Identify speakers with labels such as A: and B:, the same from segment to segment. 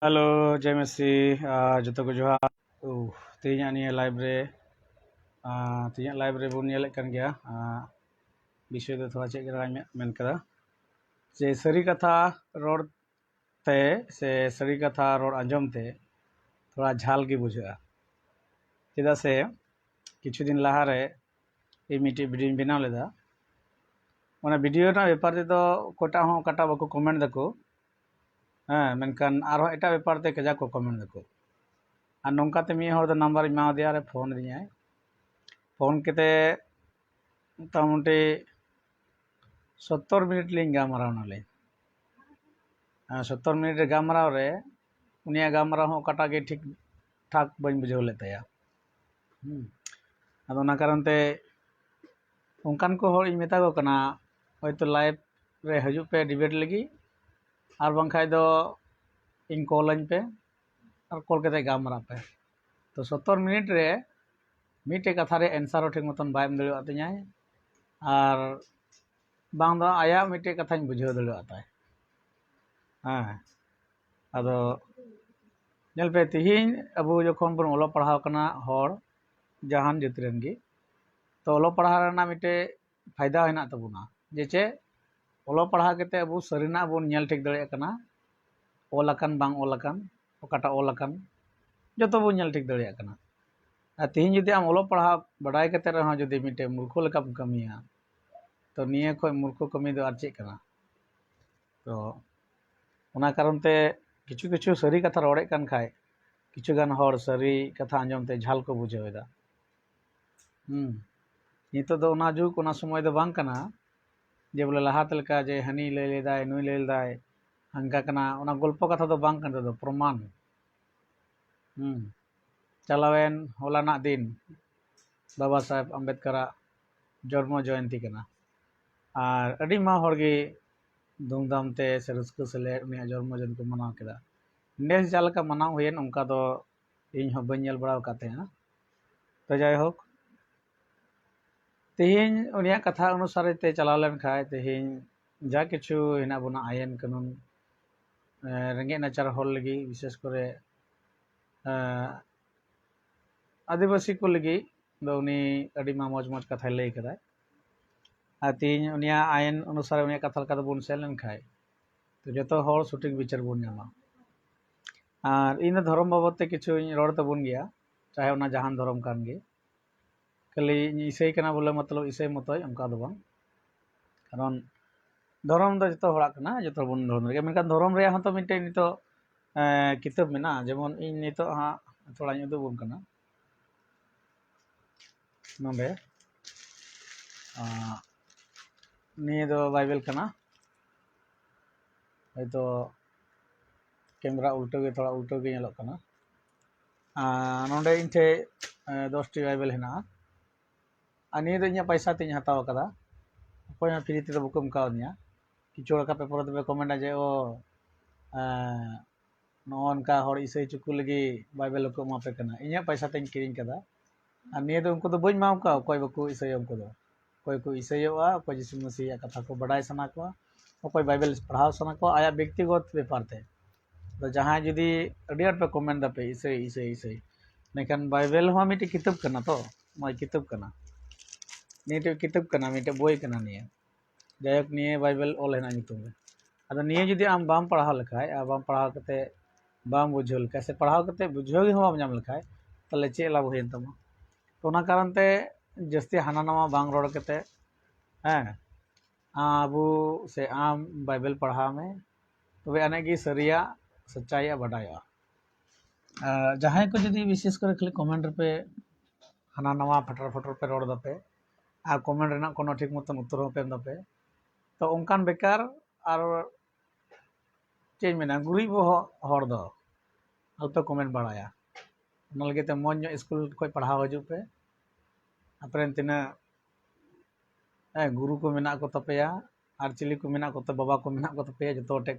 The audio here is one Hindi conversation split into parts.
A: हेलो जय मसी जो को जोहार तेज निया लाइव रे तेज लाइव रे बन नेल कान गया विषय दो थोड़ा चेक मेन करा जे सरी कथा रोड ते से सरी कथा रोड आंजम ते थोड़ा झाल की बुझा चेदा से किछु दिन लहा रे ये मिट्टी वीडियो बनाव लेदा ओना वीडियो ना व्यापार ते दो कोटा हो कटा बको कमेंट दको हाँ मेनकान आरो एटा व्यापार ते कजा को कमेंट दको और नौकाते मी हर नम्बर एमा दिया रे फोन दिया फोन केते मोटामुटी 70 मिनट लिंग गामरावना ले 70 मिनट गामराव रे उनिया गामराव हो कटा के ठीक ठाक बन बुझाव ले तया अदो ना कारण ते उनकान को हर इन मेता को कना हयतो लाइव रे हजू पे डिबेट लगी और बांखाय दो इन कॉल पे और कॉल के गामरा पे तो 70 मिनट रे मिटे कथा रे आंसर ठीक मतन बाय एम दड़िया तिया और बांग दो आया मिटे कथा बुझाव दड़िया ताय हाँ अदो नेल पे तिहिन अबो जखन बन ओलो पढ़ाव कना हर जहान जतरेन गी तो ओलो पढ़ाव रना मिटे फायदा हेना तबुना जेचे ओलो पढ़ाव केते अबो सरीना बन नेल ठीक दड़िया कना ओलकन बांग ओलकन ओकाटा ओलकन जतो बन नेल ठीक दड़िया कना तिहिन जुदी आम ओलो पढ़ाव बडाय केते रह जुदी मिटे मूर्ख लेकाम कमिया तो निये खय मूर्ख कमी दो आर चेक कना तो ओना कारण ते किछु किछु सरी कथा रोड़े कान खाय किछु गान हर सरी कथा आंजम ते झाल को बुझावेदा नितो दो ओना जुग ओना समय दो बांग कना जे बोले लहात लेका जे हनी ले लेदाय नुई ले लेदाय हंका कना ओना गल्प कथा दो बांग कन दो प्रमाण चलावेन होलाना दिन बाबा साहेब अम्बेडकर जन्म जयंती कना और अडी मा हरगे धूमधाम ते से रस्क सेले उनिया जन्म जयंती को मनाव केदा नेस जालका मनाव हुयन उनका दो इन हो बन नेल बड़ा काते हैं तो जाय होक तेहिन उनिया कथा अनुसार ते चलाव लेन खाय तेहिन जा किछु हिना बना आयन कानून रेंगे नाचार हल लगी विशेष करे आदिवासी को लगी दो उनी अडी मा मौज मौज कथा लई कदा तीन उनिया आयन अनुसार उनिया कथा लका बन सेन लेन खाय तो जो हर सठिक विचार बन नामा और इन धर्म बाबत किछु रोड तबन गया चाहे उना जहान धर्म कान गे खाली ईसाई कना बोले मतलब ईसाई मतय उनका दो बांग कारण धर्म दो जो हड़ा कना जो बन धर्म रे मेनकान धर्म रे हतो मिटे नितो किताब मेना जेमन इन नितो हा थोड़ा उदुग बन कना नोंदे निये दो बाइबल कना हयतो कैमरा उल्टो गे थोड़ा उल्टो गे नेलोग कना नोंडे इन ठे 10 टी बाइबल हेना और निये दो इᱧ पैसा तीन हताव कदा अकोय फ्री ते बको एमकावदिया किछु लका पेपर दे कमेंट जे ओ नोनका हर ईसाई चुकु लगी बाइबल को मापे कना इᱧ पैसा तीन किरिंग कदा और निये दो उनको दो बई माव का कोई बको ईसाई उनको दो कोई को ईसाईवा कोई यीशु मसीह कथा को बड़ाई सना को कोई बाइबल पढ़ाव सना को आया व्यक्तिगत व्यापार ते तो जहाँ जुदी अड़ी आट पे कमेंट दापे ईसाई ईसाई ईसाई नेकान बाइबल हो मिटे किताब कना तो माय किताब कना निटे किताब कना मिटे बोई कना निये जायक निये बाइबल ऑल हेना नितुम रे अदो निये जुदी आम बाम पढ़ाव लेखाय आ बाम पढ़ाव कते बाम बुझाव लेखाय से पढ़ाव कते बुझाव गे हम नाम लेखाय तले चे लाभ होयन तमा तो ओना कारण ते जस्ती हाना नामा बांग रोड कते हैं आबू से आम बाइबल पढ़ाव में तबे अने की सरिया सच्चाई बडाया जहां को जुदी विशेष कर खाली कमेंट पे हाना नवा फटर फटर पे रोड दापे और कमेंट रेना कोनो ठीक मतन उत्तर पे एम दापे तो उनकान बेकार और चेज मेना गुरीब हर दो अल्पे कमेंट बड़ाया लगे मौज स्कूल को पढ़ाव हजू पे अपरेन तीना गुरु को मेना को तपेया और चिली को मेना को बाबा को मेना को तपेया जो टे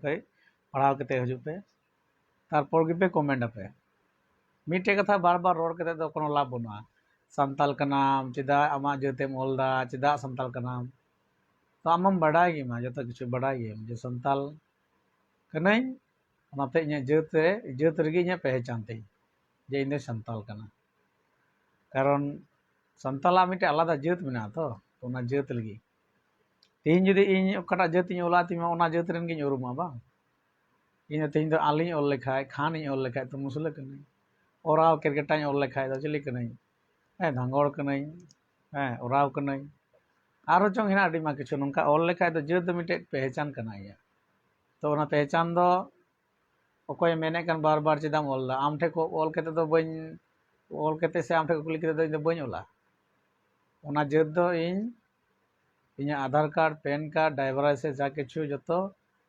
A: पढ़ाव के हजू पे तारपर गे कमेंट पे मिटे कथा बार बार रोड के कोनो लाभ बनुआ सान्ताल कनाम चेदा आमा जातेम ओलदा चेदा सान्ताल कनाम तो आमम बड़ाई गे मा जो किछु बड़ाई गे जे सान्ताल कनाई ᱚᱱᱟᱛᱮ ᱤᱧᱟᱹᱜ ᱡᱟᱹᱛ ᱨᱮᱜᱮ ᱤᱧᱟᱹᱜ ᱯᱮᱦᱪᱟᱱ ᱛᱤᱧ ᱡᱮ ᱤᱧ ᱫᱚ ᱥᱟᱱᱛᱟᱞ ᱠᱟᱱᱟ ᱠᱟᱨᱚᱱ ᱥᱟᱱᱛᱟᱞᱟᱜ ᱢᱤᱫᱴᱮᱱ ᱟᱞᱟᱫᱟ ᱡᱟᱹᱛ ᱢᱮᱱᱟᱜᱼᱟ ᱛᱚ ᱚᱱᱟ ᱡᱟᱹᱛ ᱞᱟᱹᱜᱤᱫ ᱛᱮᱦᱮᱧ ᱡᱩᱫᱤ ᱤᱧ ᱚᱠᱟᱴᱟᱜ ᱡᱟᱹᱛ ᱤᱧ ᱚᱞᱟ ᱛᱤᱧ ᱚᱱᱟ ᱡᱟᱹᱛ ᱨᱮᱱ ᱜᱤᱧ ᱩᱨᱩᱢᱟ ᱵᱟᱝ ᱤᱧ ᱫᱚ ᱛᱮᱦᱮᱧ ᱫᱚ ᱟᱞᱤᱧ ᱚᱞ ᱞᱮᱠᱷᱟᱡ ᱠᱷᱟᱱᱤᱧ ᱚᱞ ᱞᱮᱠᱷᱟᱡ ᱛᱚ ᱢᱩᱥᱞᱟᱹ ᱠᱟᱹᱱᱟᱹᱧ ᱚᱨᱟᱣ ᱠᱮᱨᱠᱮᱴᱟᱧ ᱚᱞ ᱞᱮᱠᱷᱟᱡ ᱫᱚ ᱪᱤᱞᱤ ᱠᱟᱹᱱᱟᱹᱧ ᱫᱷᱟᱸᱜᱚᱲ ᱠᱟᱹᱱᱟᱹᱧ ᱚᱨᱟᱣ ᱠᱟᱹᱱᱟᱹᱧ ᱟᱨᱚ ᱪᱚᱝ ᱦᱮᱱᱟᱜ ᱟᱹᱰᱤ ᱢᱟ ᱠᱤᱪᱷᱩ ᱱᱚᱝᱠᱟ ᱚᱞ ᱞᱮᱠᱷᱟᱡ ᱫᱚ ᱡᱟᱹᱛ ᱫᱚ ᱢᱤᱫᱴᱮᱡ ᱯᱮᱦᱪᱟᱱ ᱠᱟᱱᱟ ᱤᱧᱟᱹᱜ ᱛᱚ ᱚᱱᱟ ᱯᱮᱦᱪᱟᱱ ᱫᱚ ᱚᱠᱚᱭ ᱢᱮᱱᱮᱫ ᱠᱟᱱ ᱵᱟᱨ ᱵᱟᱨ ᱪᱮᱫᱟᱢ ᱚᱞ ᱫᱟ ᱟᱢ ᱴᱷᱮᱱ ᱠᱚ ᱚᱞ ᱠᱟᱛᱮ ᱫᱚ ᱵᱟᱹᱧ ᱚᱞ ᱠᱟᱛᱮ ᱥᱮ ᱟᱢ ᱴᱷᱮᱱ ᱠᱚ ᱠᱩᱞᱤ ᱠᱟᱛᱮ ᱫᱚ ᱤᱧ ᱫᱚ ᱵᱟᱹᱧ ᱚᱞᱟ ᱚᱱᱟ ᱡᱟᱹᱛ ᱫᱚ ᱤᱧᱟᱹᱜ Aadhaar card PAN card driver licence যা কিছু যত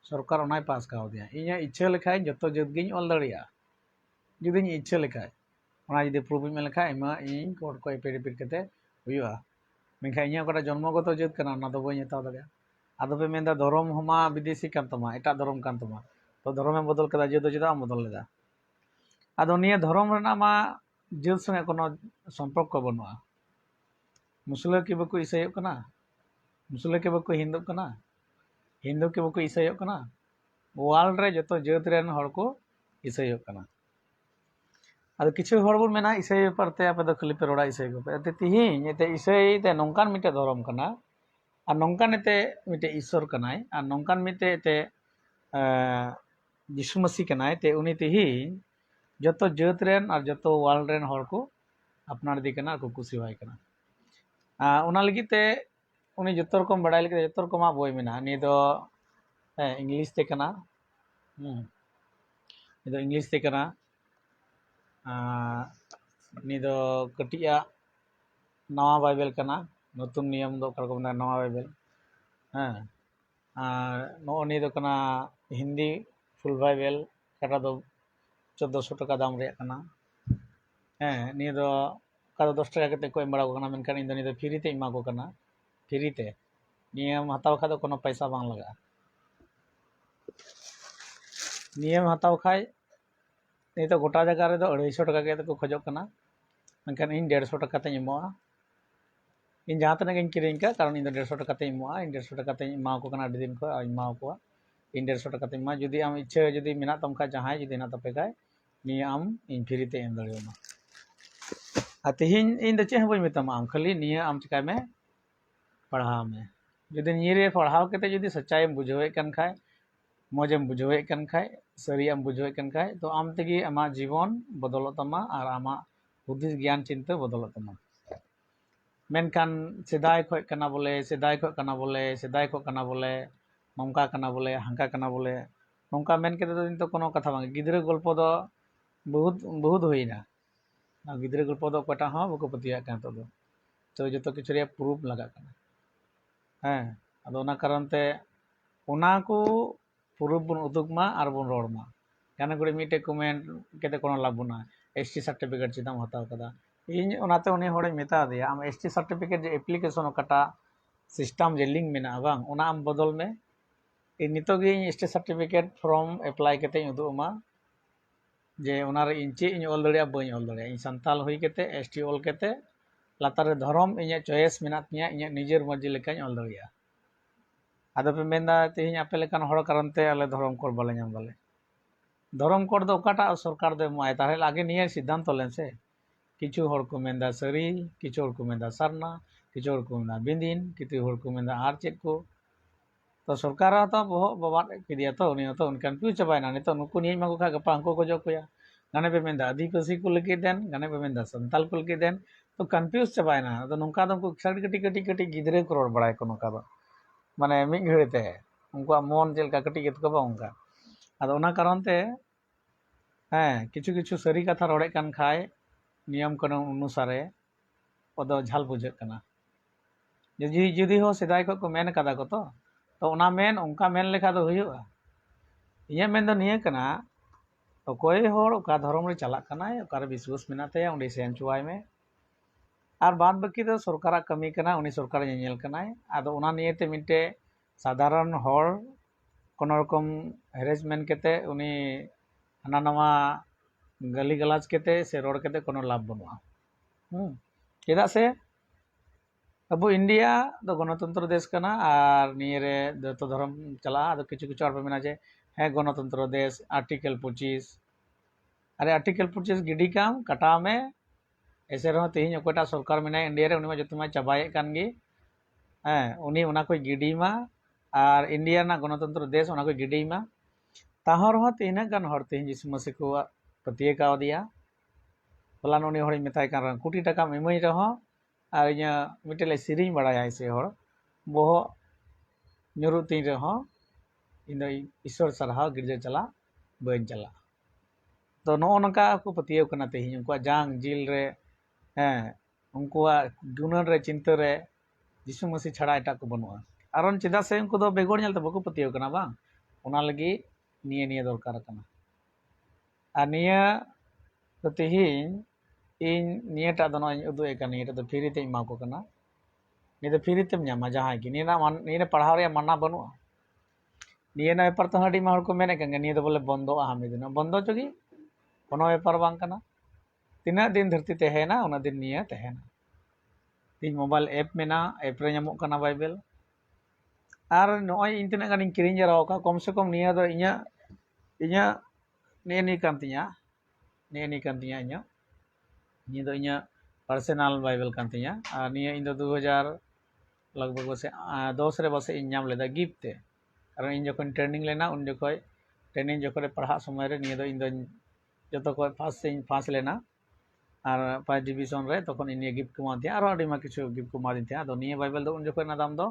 A: সরকার ওনাই পাস কাউদিয়া ইᱧᱟᱹᱜ ᱤᱪᱪᱷᱟᱹ ᱞᱮᱠᱷᱟᱡ ᱡᱚᱛᱚ ᱡᱟᱹᱛ ᱜᱤᱧ ᱚᱞ ᱫᱟᱲᱮᱭᱟᱜᱼᱟ ᱡᱩᱫᱤᱧ ᱤᱪᱪᱷᱟᱹ ᱞᱮᱠᱷᱟᱡ ᱚᱱᱟ ᱡᱩᱫᱤ ᱯᱨᱩᱯᱷ ᱤᱧ ᱢᱮᱱ ᱞᱮᱠᱷᱟᱡ ᱮᱢᱟ ᱤᱧ ᱠᱳর্ট ᱠᱚ ᱮᱯᱤᱰᱮᱵᱷᱤᱴ ᱠᱟᱛᱮ ᱦᱩᱭᱩᱜᱼᱟ ᱢᱮᱱᱠᱷᱟᱱ ᱤᱧᱟᱹᱜ ᱚᱠᱟᱴᱟᱜ ᱡᱚᱱᱢᱚᱜᱚᱛᱚ ᱡᱟᱹᱛ ᱠᱟᱱᱟ ᱚᱱᱟ ᱫᱚ ᱵᱟᱹᱧ ᱦᱟᱛᱟᱣ ᱫᱟᱲᱮᱭᱟᱜᱼᱟ ᱟᱫᱚ ᱯᱮ ᱢᱮᱱᱫᱟ ᱫᱷᱚᱨᱚᱢ ᱦᱚᱸᱢᱟ ᱵᱤᱫᱮᱥᱤ ᱠᱟᱱ ᱛᱟᱢᱟ ᱮᱴᱟᱜ ᱫᱷᱚᱨᱚᱢ ᱠᱟᱱ ᱛᱟᱢᱟ ᱛᱚ ᱫᱷᱚᱨᱚᱢᱮᱢ ᱵᱚᱫᱚᱞ ᱠᱮᱫᱟ ᱡᱟᱹᱛ ᱫᱚ ᱪᱮᱫᱟᱜ ᱮᱢ ᱵᱚᱫᱚᱞ ᱞᱮᱫᱟ ᱟᱫᱚ ᱱᱤᱭᱟᱹ ᱫᱷᱚᱨᱚᱢ ᱨᱮᱱᱟᱜ ᱢᱟ ᱡᱟᱹᱛ ᱥᱚᱸᱜᱮ কোনো ᱥᱚᱢᱯᱚᱨᱠᱚ ᱵᱟᱹᱱᱩᱜᱼᱟ মুসলিম কি বাকু ইসাইয়ᱚᱜ ᱠᱟᱱᱟ মুসলিম কি বাকু হিন্দুᱜ ᱠᱟᱱᱟ হিন্দু কি বাᱠু ইসাইয়ᱚᱜ ᱠᱟᱱᱟ ওয়ার্ল্ড রে যত জাᱹত ᱨᱮᱱ ᱦᱚᱲ ᱠᱚ ইসাইয়ᱚᱜ ᱠᱟᱱᱟ ᱟᱫᱚ ᱠᱤᱪᱷᱩ ᱦᱚᱲ ᱵᱚᱱ ᱢᱮᱱᱟ ᱤᱥᱟᱹᱭ ᱵᱮᱯᱟᱨ ᱛᱮ ᱟᱯᱮ ᱫᱚ ᱠᱷᱟᱹᱞᱤ ᱯᱮ ᱨᱚᱲᱟ ᱤᱥᱟᱹᱭ ᱵᱮᱯᱟᱨ ᱛᱮ ᱛᱤᱦᱤᱧ ᱮᱛᱮ ᱤᱥᱟᱹᱭ ᱛᱮ ᱱᱚᱝᱠᱟᱱ ᱢᱤᱫᱴᱮᱡ ᱫᱷᱚᱨᱚᱢ ᱠᱟᱱᱟ ᱟᱨ ᱱᱚᱝᱠᱟᱱ ᱮᱛᱮ ᱢᱤᱫᱴᱮᱡ ᱤᱥᱥᱚᱨ ᱠᱟᱱᱟᱭ ᱟᱨ ᱱᱚᱝᱠᱟᱱ ᱢᱤᱫᱴᱮᱡ ᱮᱛᱮ ᱡᱤᱥᱩ ᱢᱟᱹᱥᱤ ᱠᱟᱱᱟᱭ ᱛᱮ ᱩᱱᱤ ᱛᱤᱦᱤᱧ ᱡᱚᱛᱚ ᱡᱟᱹᱛ ᱨᱮᱱ ᱟᱨ ᱡᱚᱛᱚ ᱳয়ার্ল্ড ᱨᱮᱱ ᱦᱚᱲ ᱠᱚ ᱟᱯᱱᱟᱨ ᱫᱤ ᱠᱟᱱᱟ ᱟᱨ ᱠᱚ ᱠᱩᱥᱤᱣᱟᱭ ᱠᱟᱱᱟ ᱚᱱᱟ ᱞᱟᱹᱜᱤᱫ ᱛᱮ ᱩᱱᱤ ᱡᱚᱛᱚ ᱨᱚᱠᱚᱢ ᱵᱟᱲᱟᱭ ᱞᱟᱹᱜᱤᱫ ᱡᱚᱛᱚ ᱨᱚᱠᱚᱢᱟᱜ ᱵᱳᱭ ᱢᱮᱱᱟᱜᱼᱟ ᱱᱤᱭᱟᱹ ᱫᱚ इंग्लिश ते कना नी दो इंग्लिश ते कना नी दो कटिया नवा बाइबल कना नतुन नियम दो कर को नवा बाइबल हाँ नो नी दो कना हिंदी फुल बाइबल कटा दो 1400 টাকা दाम रे कना नी दो का 10 টাকা कते को एम बड़ा को कना मेनखान इन दो नी दो फ्री ते एमा को कना फ्री ते नियम हताव खा दो कोनो पैसा बांग लगा नियम हताव खाई नहीं तो गोटा जगह रे 250 টাকা के को खोजो कना मेनखान इन 150 টাকা ते एमोआ इन जहाँ तक इन किरिंग का कारण इन 150 টাকা ते एमोआ इन 150 टाका ते एमा को कना दिन को एमा को इन 150 টাকা ते एमा जुदी आम इच्छा जुदी मेना तम खा जहां जुदी ना तपे खाय नि आम इन फ्री ते एम दड़ेमा आ तेहिन इन द चे बई मेतामा आम खाली निया आम चिका में पढ़ाव में जुदी निरे पढ़ाव केते जुदी सच्चाई एम बुझावे कन खाय मौजेम बुझावे कन खाय सरियाम बुझावे कन खाय तो आम तेगी आमा जीवन बदलत तमा और आमा बुद्धि ज्ञान चिंता बदलत तमा मेनखान सेदाय खय कना बोले सेदाय खय कना बोले सेदाय खय कना बोले नोंका कना बोले हांका कना बोले नोंका मेन केते दो तो कोनो कथा बांग गिदरे गल्प दो बहुत बहुत होइना गिदरे गल्प दो कटा हां बको पतिया कान तो जतो किछु रे प्रूफ लगा कना अदो ओना कारण ते ओना को प्रूफ बन उदुग मा आर बन रोड मा गाना गुड़ी मिटे कमेंट केते कोनो लाभ बना एसटी सर्टिफिकेट चिदाम हताव कदा इन ओनाते उनी होड़े मेता दिया आम एसटी सर्टिफिकेट जे एप्लीकेशन ओकाटा सिस्टम जे लिंक मेना बांग ओना आम बदल में इन नितोगे एसटी सर्टिफिकेट फॉर्म अप्लाई केते उदुमा जे ओना रे इन चे इन ऑल दड़िया बई ऑल दड़िया इन संताल होई केते एसटी ऑल केते लातार रे धर्म इन चॉइस मेना तिया इन निजेर मर्जी लेका ऑल दड़िया आदो पे मेंदा तेहिन आपे लेकान हड़ कारण ते आले धर्म कोड बाले नाम दाले धर्म कोड दो ओकाटा सरकार दे माय तारे आगे निये सिद्धांत लेन से किछु हड़ को मेंदा सरी किछु हड़ को मेंदा सरना किछु हड़ को मेंदा बिंदिन किछु हड़ को मेंदा आर चेक को तो सरकार तो बहु बाबा किदिया तो उनी तो उनकान पिउ चबायना नितो नुकु निय माको खा गपा अंको को जोकोया गाने पे मेंदा आदिवासी को लगे देन गाने पे मेंदा संताल को लगे देन तो कंफ्यूज चबायना तो नोंका दो को साड़ी कटी कटी कटी गिदरे को रोड बड़ाय को नोंका दो माने मिग घड़ीते उनका मन जेलका कटी के तो उनका आदो ओना कारण ते किछु किछु सरी कथा रोड़े कान खाय नियम कानून अनुसारे ओदो झाल बुझे कना जुदी जुदी हो सिदाय को मेन कदा को तो ओना मेन उनका मेन लेखा दो हुयुआ इया मेन दो निया कना अकोय होड़ ओका धर्म रे चला कना ओका रे विश्वास मेना ते ओंडे सेन चुवाय में और बाद बाकी तो सरकार कमी कना उनी सरकार नेल कनाय आदो ओना नियते मिटे साधारण होड़ कोनो रकम हेरेसमेंट केते उनी हाना नवा गाली गलाज केते से रोड केते कोनो लाभ बनुआ चेदा से अब इंडिया दो गणतंत्र देश कना और निये रे जतो धर्म चला आदो किछु किछु और मेना जे है गणतंत्र देश आर्टिकल 25 अरे आर्टिकल 25 गिडी काम कटाव में ऐसे रहो तेज अकोटा सरकार में इंडिया रे उनी जो चाबाए कान गे हाँ उनी उना को गिडी मा और इंडिया ना गणतंत्र देश उना को गिडी मा ताहर रहो तीन गान हर तेज जिसु मसीह को पतिये का दिया फलान उनी हर मेताय कान कोटी टाका इमाई रहो और इन मिटले सिरिंग बड़ाया से हर बोह nyuruh tin रहो इन ईश्वर सरहाव गिरजा चला बन चला तो नो नका को पतिये कना तेज उनको जांग जिल रे हाँ उनको गुनन रे चिंता रे जिसु मसीह छाड़ा एटा को बनुआ आरन चेदा से उनको दो बेगोर नेलते बको पतिये कना बांग उना लगी निये निये दरकार कना आ निया तो तेहिन इन नियटा दो नय उदुए कना नियटा तो फ्री ते इमा को कना निये तो फ्री तेम ᱧᱟᱢᱟ जहां की निये पढ़ाव रे माना बनुआ निये ना पेपर तो हडी मा हर को मेने कंगे निये तो बोले बंदो आ हम दिन बंदो चोगी कोनो पेपर बांग कना तीना दिन धरती तहना उना दिन निये तहना तीन मोबाइल ऐप मेना ऐप रे ᱧᱟᱢᱚᱜ कना बाइबल और नय इन तिना गानी किरिंग जराव का कम से कम निये दो इኛ इኛ निये नि कान तिया इኛ निये दो इኛ पर्सनल बाइबल कान तिया और निये इन दो 2000 लगभग बसे 10 रे बसे इन ᱧᱟᱢ लेदा गिफ्ट ते कारण इन जखन ट्रेनिंग लेना उन जखय ट्रेनिंग जखरे पढ़ा समय रे निये दो इन दो जतो को फास्ट लेना और 5 डिवीजन रे तखन इन गिफ्ट को मादिया और अडी मा किछु गिफ्ट को मादिन थे आदो निये बाइबल दो उन जखय ना दाम दो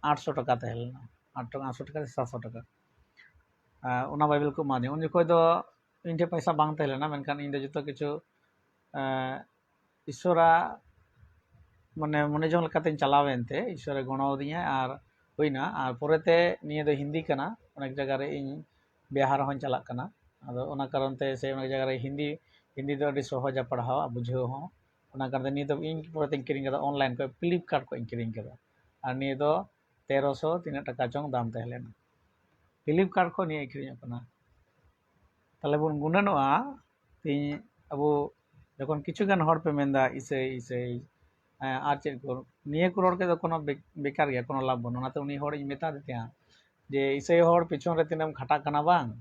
A: 800 टाका तहलना 800 टाका 700 टाका उना बाइबल को मादिया उन जखय दो इन पैसा बांग तहलना मेनखान इन दो जतो किछु ईश्वरा माने मने जंग लकाते चलावेनते ईश्वरे गणो दिया और होइना और पोरेते निये दो हिंदी कना अनेक जगह रे इन बिहार हों चला कना आदो उना कारण ते से अनेक जगह रे हिंदी दो अडी सहज पढ़ाव बुझाव हो उना कारण निये दो इन पोरेते किरिंग कदा ऑनलाइन को फ्लिपकार्ट को किरिंग कदा और निये दो 1300 तीना टाका चोंग दाम तहलेना फ्लिपकार्ट को निये किरिंग कना ताले बुन गुननोआ तीन अबो जखन किछु गान हर पे मेंदा इसे और चेक को निये को रोड के कोनो बेकार गया कोनो लाभ बनो नाते उनी हर इ मेता देते जे इसे हर पिछन रे तिनम खटा कना बांग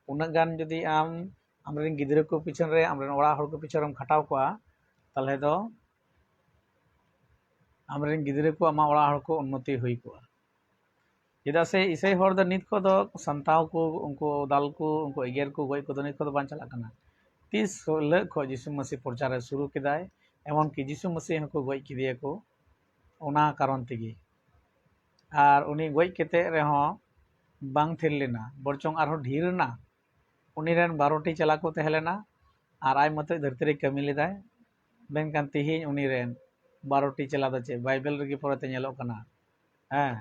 A: उना गान जदी आम हमरेन गिदरे को पिछन रे हमरेन ओड़ा हर को पिछन रम खटाव कोआ ताले दो हमरेन गिदरे को आमा ओड़ा हर को उन्नति हुई कोआ चेदा से इसे हर द नित को दो संताव को उनको दाल को उनको एगेर को गय को दो नित को बां चला कना 30 16 को जिसु मसीह प्रचार शुरू किदाय एमन कि जिसु मसीह को गय किदिया को उना कारण तेगी और उनी गय केते रेहो बांग थिर लेना बरचों आरो ढीर ना उनी रेन 12टी चला को तहलेना और आय मत धरती रे कमी लेदाय बेनकान तिहिन उनी रेन 12टी चला द चे बाइबल रे पोरते नेलो कना हां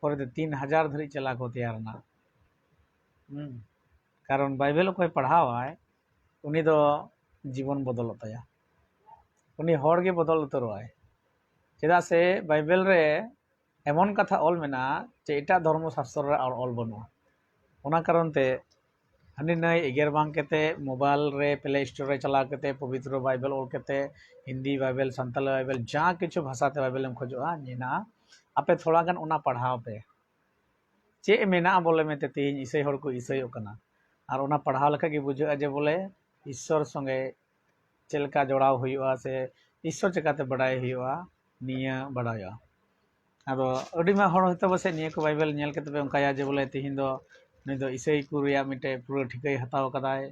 A: पोरते 3000 धरी चला को तैयारना कारण बाइबल कोई पढ़ावाय उनी दो जीवन बदलताया उनी हर के बदल उतरवाय चेदा से बाइबल रे एमन कथा ऑल मेना जे एटा धर्मशास्त्र रे और ऑल बनो उना कारण ते हनी नय एगेर बांग केते मोबाइल रे प्ले स्टोर रे चला केते पवित्र बाइबल ऑल केते हिंदी बाइबल संताल बाइबल जा किछु भाषा ते बाइबल एम खोजोआ नेना आपे थोड़ा गान उना पढ़ाव पे चे मेना बोले में ते तीन इसे हर को इसेयो कना और उना पढ़ाव लखा के बुझा जे बोले ईश्वर संगे चेलका जोड़ाव हुआ से ईश्वर चिकाते बड़ाई हुआ निया बड़ाया आदो अडिमा हर होते बसे निया को बाइबल नेल के तबे उनकाया जे बोले तिहिन दो नि दो इसे को रिया मिटे पूरा ठिकै हताव कदाय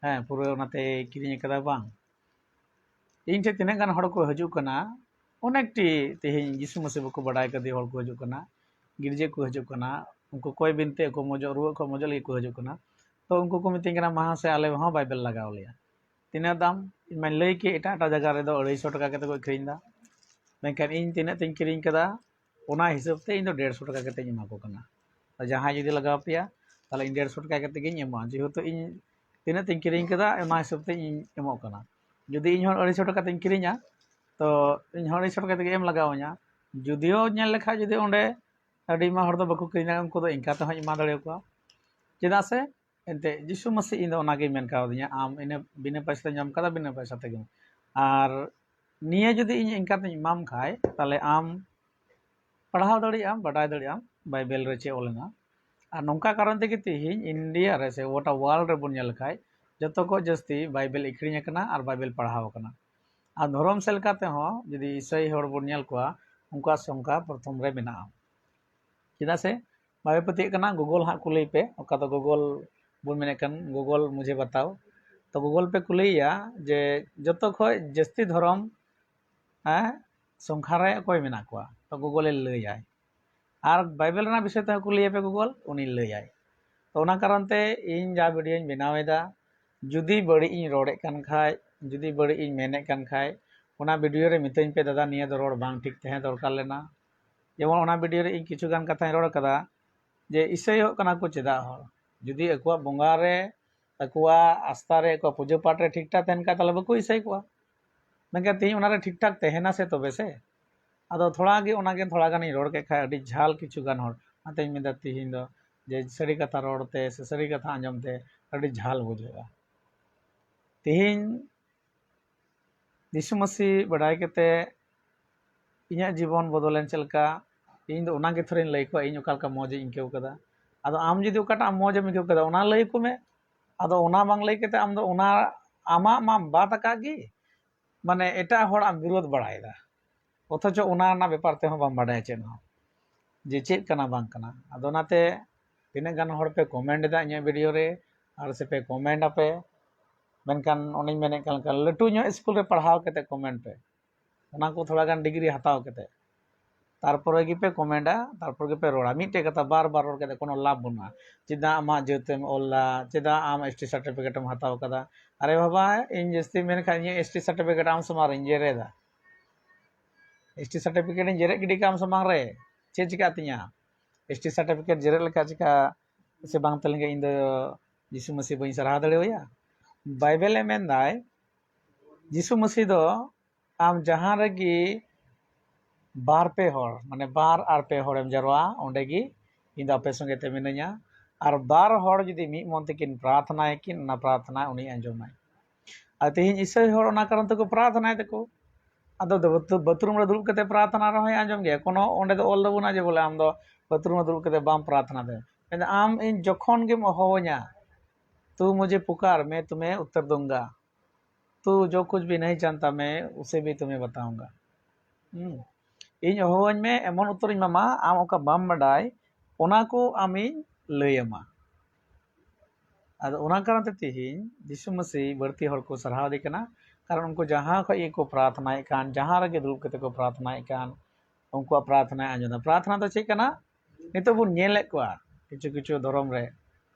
A: हां पूरा उनाते किरिኝ कदा बांग इन थे तिने गान हर को हजू कना अनेकटी तिहिन यीशु मसीह को बड़ाई कदी हर को हजू कना गिरजे को हजू कना उनको कोई बिनते को मजो रुआ को मजो ले को हजू कना तो उनको को मितिंग कना महा से आले हो बाइबल लगाव लिया तीना दाम मैं लई के एटा जगह रे दो 250 टाका केते को अखरिंदा मेनखान इन तीना तिन किरिंग कदा ओना हिसाब ते इन दो 150 टाका केते एमा को कना जहां जदी लगाव पिया ताले इन 150 टाका केते गिन एमा जेहेतु इन तीना तिन किरिंग कदा ओना हिसाब ते इन एमो कना जदी इन हर 250 टाका तिन किरिंगा तो इन हर 250 टाका ते एम लगाव냐 जदियो नेल लेखा जदी ओंडे अडी मा हर दो बको किरिंगा उनको दो इनका तो एमा दड़े को चेदा से एंते यीशु मसीह इन ओनागे मेन कावदिया आम इने बिना पैसा नाम कदा बिना पैसा तेगे और निये जदी इन इनका ते इमाम खाय ताले आम पढ़ाव दड़िया बडाय दड़िया बाइबल रे चे ओलना ᱟᱨ ᱱᱚᱝᱠᱟ ᱠᱟᱨᱚᱱ ᱛᱮᱜᱮ ᱛᱮᱦᱮᱧ ᱤᱱᱰᱤᱭᱟ ᱨᱮ ᱥᱮ ᱜᱚᱴᱟ ᱳᱣᱟᱨᱞᱰ ᱨᱮᱵᱚᱱ ᱧᱮᱞ ᱞᱮᱠᱷᱟᱡ ᱡᱚᱛᱚ ᱠᱷᱚᱡ ᱡᱟᱹᱥᱛᱤ ᱵᱟᱭᱵᱮᱞ ᱟᱹᱠᱷᱨᱤᱧ ᱟᱠᱟᱱᱟ ᱟᱨ ᱵᱟᱭᱵᱮᱞ ᱯᱟᱲᱦᱟᱣ ᱟᱠᱟᱱᱟ ᱟᱨ ᱫᱷᱚᱨᱚᱢ ᱥᱮᱫ ᱞᱮᱠᱟ ᱛᱮᱦᱚᱸ ᱡᱩᱫᱤ ᱤᱥᱟᱹᱭ ᱦᱚᱲ ᱵᱚᱱ ᱧᱮᱞ ᱠᱚᱣᱟ उनका संख्या प्रथम रे मेना चेदा से बाबे पति कना गूगल हाँ कुलई पे ओका तो गूगल बोल मेने कन गूगल मुझे बताओ तो गूगल पे कुलैया जे जतो खय जस्ती धर्म संख्या रे कोई मेना कोआ तो गूगल लैयाय और बाइबल ना विषय ते कुलैया पे गूगल उनी लैयाय तो ओना कारण ते इन जा वीडियो बनावेदा जुदी बड़ी इन रोड़े कन खाय जुदी बड़ी इन मेने कन खाय ओना वीडियो रे मितैन पे दादा निया दो रोड बांग ठीक तहे दरकार लेना जेमन ओना वीडियो रे इन किछु गान कथा रोड कदा जे ईसाई हो कना को चेदा हर जुदी अकुआ बोंगा रे अकुआ आस्था रे अकुआ पूजा पाठ रे ठीक ठाक तहन का तले बको ईसाई कोआ मेनका ती ओना रे ठीक ठाक तहेना से तबे से आदो थोड़ा गे ओना गे थोड़ा गान रोड के खा अडी झाल किछु गान हर आते मेदा तिहिन दो जे सरी कथा रोडते से सरी कथा आंजमते अडी झाल बुझेगा तिहिन यीशु मसीह बड़ाई केते इन्या जीवन बदलेन चलका इन दो ओना गे थोरिन लई को इन ओकालका मौज इंकेव कदा आदो आम जदि ओकाटा मौज इंकेव कदा ओना लई को मे आदो ओना बांग लई केते आम दो ओना आमा मा बात आकागी माने एटा होड़ आम विरोध बड़ायदा अथच ओना ना व्यापार ते हो बाम बाडाय चेन हो जे चेक कना बांग कना आदो नाते तिने गान होड़ पे कमेंट दा इन्या वीडियो रे आर से पे कमेंट आपे मेनकान ओनी मेने कान लटू ᱧᱚᱜ स्कूल रे पढ़ाव केते कमेंट पे ओना को थोड़ा गान डिग्री हताव केते तारपरे गे पे कमेंटा तारपर गे पे रोड़ा मिटे कथा बार बार रोड़ केते कोनो लाभ बनुआ चेदा आमा जेतेम ओल्ला चेदा आम एसटी सर्टिफिकेट हम हताव कदा अरे बाबा इन जस्ती मेन खा इन एसटी सर्टिफिकेट आम समार इंजेरेदा एसटी सर्टिफिकेट इन जेरे गिडी काम समार रे चे चिका तिया एसटी सर्टिफिकेट जेरे लेका चिका से बांग तलंगे इन दो यीशु मसीह बई सराह दड़ेया बाइबल में दाय यीशु मसीह दो आम जहां रगी बार पे होड़ माने बार आर पे होड़म जरवा ओंडेगी इन आपे संगे ते मिनया और बार होड़ जदि मी मन तकिन प्रार्थना किन ना प्रार्थना उनी अंजमाय आ तेहिन ईसाई होड़ ओना कारण तको प्रार्थना तको आदो बाथरूम रे दुलुब कते प्रार्थना रहे अंजम गे कोनो ओंडे दो ओल दबुना जे बोले आम दो बाथरूम रे दुलुब कते बाम प्रार्थना दे आम इन जखन गेम होव냐 तू मुझे पुकार मैं तुम्हें उत्तर दूंगा तू जो कुछ भी नहीं जानता मैं उसे भी तुम्हें बताऊंगा इन होवñ में एमन उत्तर मामा आम ओका बाम बाडाय ओना को आमी लैयमा आदो ओना कारण ते तिहिन यीशु मसीह बर्ती हर को सराहा दे कना कारण उनको जहां खय को प्रार्थनाए कान जहां रगे दुलुब कते को प्रार्थनाए कान उनको प्रार्थना आंजोदा प्रार्थना तो चेक कना नितो बुन नेले कोआ किछु किछु धर्म रे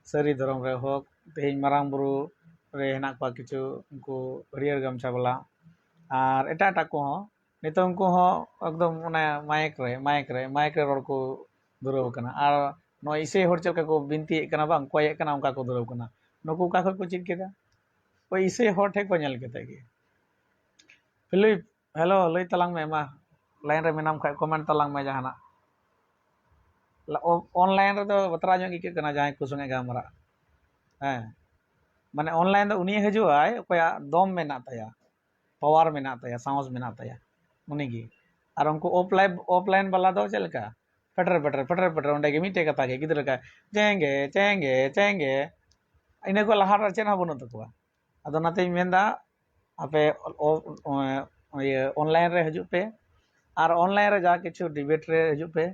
A: सरी धर्म रे होक तेहिन मारांग बुरु रे हेना को किछु उनको हरियर गमछा वाला और एटा एटा को हो नितो उनको हो एकदम माने माइक रे रोड को दुरव कना और नो इसे होड़ चलका को बिनती कना बांग कोये कना उनका को दुरव कना नको का को चित केदा ओई इसे होड़ ठे को नेल केते गे फिलिप हेलो लई तलांग में मा लाइन रे मेनाम खाय कमेंट तलांग में जहाना ऑनलाइन रे तो बतरा जो के कना जहां को संगे गामरा माने ऑनलाइन दो उनी हजुआय कोया दम मेना ताया पावर मेना ताया साहस मेना ताया उनी गी और उनको ऑफलाइन वाला दो चलका फटर ओंडे गे मिटे कथा गे गिदर का चेंगे इने को लहार चेना बनु तकवा अदो नाते मेंदा आपे ऑनलाइन रे हजु पे और ऑनलाइन रे जा किछु डिबेट रे हजु पे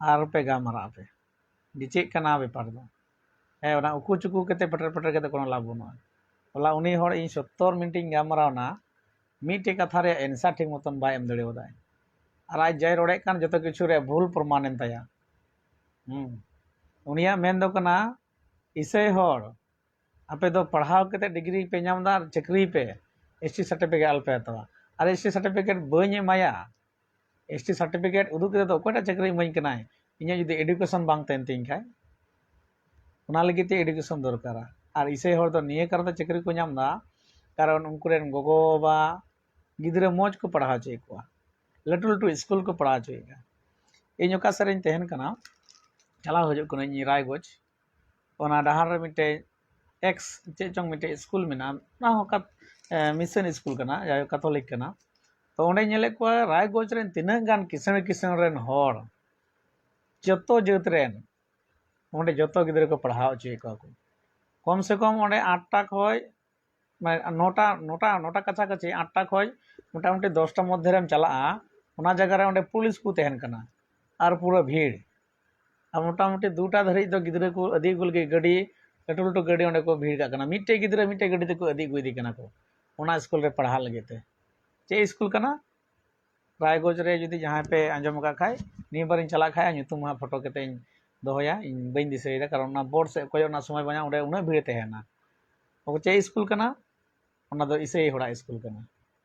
A: और पे गामरा पे दिचे कना व्यापार दो ओना उकु चुकु केते पटर केते कोनो लाभ बनुआ होला उनी होड़ इन 70 मिनिट इन गामरावना मिटे कथा रे एंसर ठीक मतन बाय एम दड़ेवदाय और आज जय रोड़े कान जतो किछु रे भूल प्रमाणन ताया उनिया मेन दो कना ईसाई होड़ आपे दो पढ़ाव केते डिग्री पे नामदा चक्री पे एसटी सर्टिफिकेट अल्पे तवा और एसटी सर्टिफिकेट बई माया एसटी सर्टिफिकेट उदु केते तो कोटा चक्री मई कनाय इnya जदि एडुकेशन बांग तेन तिन खाय ओना लगी ते एडुकेशन दरकारा और ईसाई होड़ दो निये कारण चक्री को नामदा कारण उनकुरेन गोगो बा गिदरे मौज को पढ़ा चे को लटू लटू स्कूल को पढ़ा चेगा इन ओका सरेन तहन कना चला हजो कना इन रायगंज ओना डहार रे मिटे एक्स चे चोंग मिटे स्कूल मेना ना होका मिशन स्कूल कना या कैथोलिक कना तो ओंडे नेले को रायगंज रेन तिना गान किसण रेन होड़ जतो जत rain onde joto gidre ko padhao hoche ko कम से कम ओंडे 8टा खय मैं नौटा नौटा नौटा कचा कची 8टा खय मोटामुटी 10टा मध्य रेम चला ओना जगह रे ओंडे पुलिस को तहन कना और पूरा भीड़ और मोटामुटी 2टा धरी दो गिद्रे को अदी गुल के गाड़ी लटू लटू गाड़ी ओंडे को भीड़ का कना मिट्टे गिद्रे मिट्टे गाड़ी ते को अदी गुदी कना को ओना स्कूल रे पढ़ा लगे ते चे स्कूल कना रायगंज रे जुदी जहां पे आंजम का खाय नि बार चला खाय ᱧᱩᱛᱩᱢ फोटो केते दोहया इन बइन दिसैदा कारण ना बोर्ड से कोय ना समय बना ओंडे उना भीड़ तहना ओ चे स्कूल कना ओना दो इसई होड़ा स्कूल कना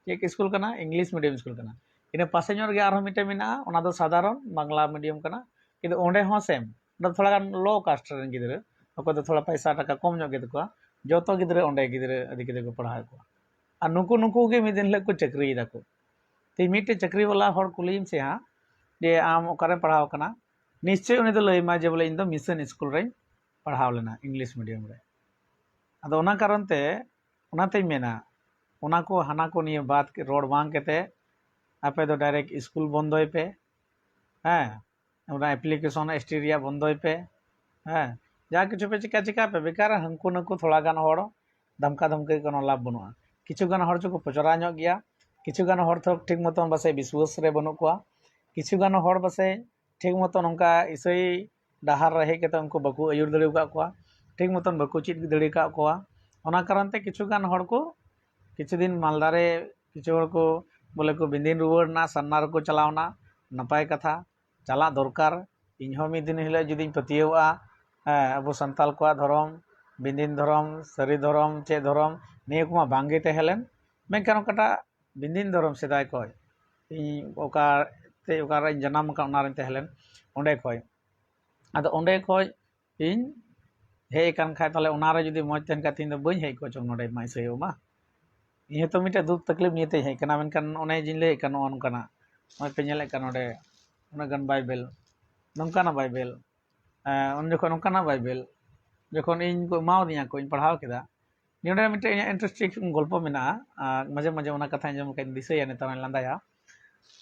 A: चे स्कूल कना इंग्लिश मीडियम स्कूल कना इने पासे ñor गे आरो मिटे मिना ओना दो साधारण बांग्ला मीडियम कना किंतु ओंडे हो सेम ओना थोड़ा गान लो कास्ट रेन गिदरे ओको दो थोड़ा पैसा टाका कम ñor गे तको जोतो गिदरे ओंडे गिदरे अधि गिदरे को पढ़ा को आ नुकु नुकु गे मिदिन ले को चक्री दा को ते मिटे चक्री वाला हर कुलीम से हां जे आम ओकारे पढ़ाव कना निश्चय उनी दो लैमा जे बोले इन दो मिशन स्कूल रे पढ़ाव लेना इंग्लिश मीडियम रे अदो ओना कारण ते ओनाते मेना ओना को हाना को निये बात के रोड बांग केते आपे दो डायरेक्ट स्कूल बंदोय पे हैं ओना एप्लीकेशन एस्टीरिया बंदोय पे हैं जा किछु पे चिका चिका पे बेकार हंकु नकु थोड़ा गान हड़ धमका धमकी कोनो लाभ बनुआ किछु गान हड़ को पचरा ᱧᱚᱜ गया किछु गान हड़ तो ठीक मतन बसे विश्वास रे बनु कोआ किछु गान हड़ बसे ठीक मतन उनका इसई डाहार रहे केते उनको बकु अयुर दड़े का कोआ ठीक मतन बकु चित दड़े का कोआ ओना कारण ते किछु गान हड़ को किछु दिन मालदारे किछु हड़ को बोले को बिंदिन रुवर ना सन्नार को चलावना नपाय कथा चला दरकार इन हो मी दिन हिले जुदी पतियवा अबो संताल को धर्म बिंदिन धर्म सरी धर्म चे धर्म निये को बांगे ते हेलेन मेनखान कटा बिंदिन धर्म सेदाय को इन ओका ते ओका रे जन्म का ओना रे ते हेलेन ओंडे कोय आदो ओंडे कोय इन हे कान खाय ताले ओना रे जुदी मज तेन का तीन दो बई हे को चम नोडे माइ सयो मा ये तो मिटे दुख तकलीफ नियते हे कना मेनखान ओने जिन ले कन ओन कना मय पे नेले कन ओडे ओना गन बाइबल नंकाना बाइबल उन जखन नंकाना बाइबल जखन इन को माव दिया को इन पढ़ाव केदा नियोडे मिटे इंटरेस्टिंग गल्प मेना माजे माजे ओना कथा जम के दिसया नेता लांदाया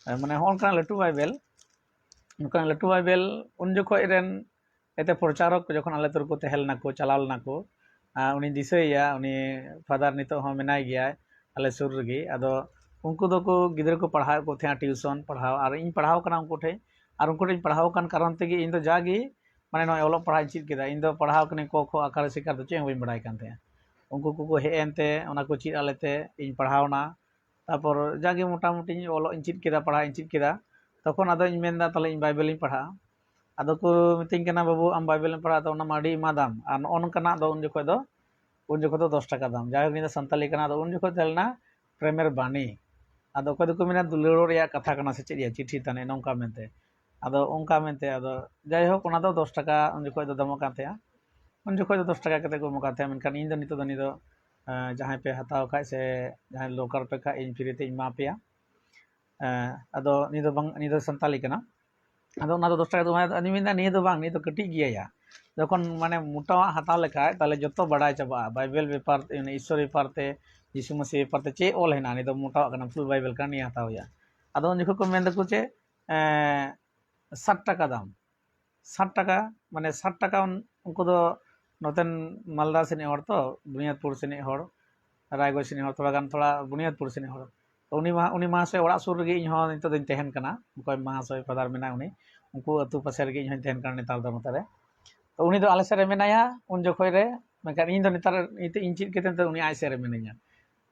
A: माने होन का लटू बाइबल उनका लटू बाइबल उन जखन रेन एते प्रचारक जखन आले तुर को तहल ना को चलाल ना को उनी दिसया उनी फादर नितो हो मेनाय गया आले सुर रगी अदो उनको दो को गिदर को पढ़ाव को थे ट्यूशन पढ़ाव और इन पढ़ाव कना उनको ठे और उनको इन पढ़ाव कान कारण तेगे इन दो जागी माने नो ओलो पढ़ाई चित केदा इन दो पढ़ाव कने को खो आकार शिकार दो चे बइन बड़ाय कान थे उनको को हे एनते ओना को चित आलेते इन पढ़ावना तापर जागे मोटा मोटी ओलो इन चित केदा पढ़ा इन चित केदा तखन आदो इन मेनदा तले इन बाइबल इन पढ़ा आदो को मितिंग कना बाबू आम बाइबल इन पढ़ा तो ओना माडी मा दाम आर ओन कना दो उन जखो दो 10 टाका दाम जाय नि संताली कना दो उन जखो तेलना प्रेमेर बानी आदो को को मेना दुलड़ो रे कथा कना से चिया चिठी तने नोंका मेनते आदो ओंका मेनते आदो जाय हो कोना दो 10 टाका उन जखो दो दमो काते उन जखो दो 10 टाका कते को मकाते मेनखान इन दो नितो दो नि दो जहां पे हताव खाय से जहां लोकल पे का इन फ्री ते इन मा पेया आदो नि दो बंग नि दो संताली कना आदो ना दो 10 टाका दो अनि मिना नि दो बांग नि तो कटी गिया जखन माने मोटा हताव लेखा ताले जतो बड़ाय चाबा बाइबल पेपर ईश्वर पेपर ते यीशु मसीह पेपर ते चे ऑल हेना नि दो मोटा कना फुल बाइबल का नि हताव या आदो उन जखो को मेन दको चे 60 टाका दाम 60 टाका माने 60 टाका उनको दो नोतन मालदा से हर तो बुनियादपुर से हर रायगंज से हर थोड़ा गान थोड़ा बुनियादपुर से हर तो उनी महाशय ओड़ा सुर गे इन हो नितो दिन तहन कना कोय महाशय फादर मेना उनी उनको अतु पासे रे इन तहन कना नेतार दो नतारे तो उनी दो आले से रे मेनाया उन जखोय रे मेनखान इन दो नेतार इन चित केते तो उनी आय से रे मेनाया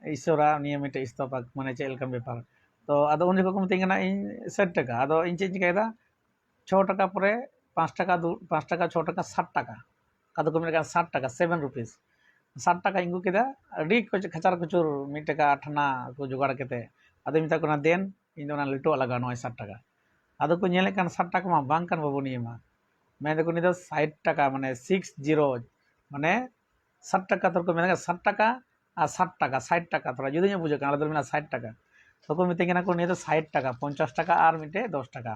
A: ईश्वरा निये मिटे इस्तफा माने चे एलकम बेपार तो आदो उन जखो को मितिंग कना इन 60 टाका आदो इन चित चिकायदा 6 टाका परे 5 टाका 5 टाका 6 टाका 7 टाका आदो को मेनखान 60 टाका 7 रुपीस 60 टाका इंगु केदा अडी को खचार कुचुर 1 टाका आठना को जुगाड़ केते आदो मिता कोना देन इन दोना लटो लगा नो 60 टाका आदो को नेले कान 60 टाका मा बांग कान बाबू निये मा मैं देखो नि दो 60 टाका माने 60 माने 60 टाका तोर को मेना 60 टाका आ 60 टाका 60 टाका थोड़ा जुदी ने बुझे कान दो मेना 60 टाका तो को मिते केना को नि दो 60 टाका 50 टाका आर मिटे 10 टाका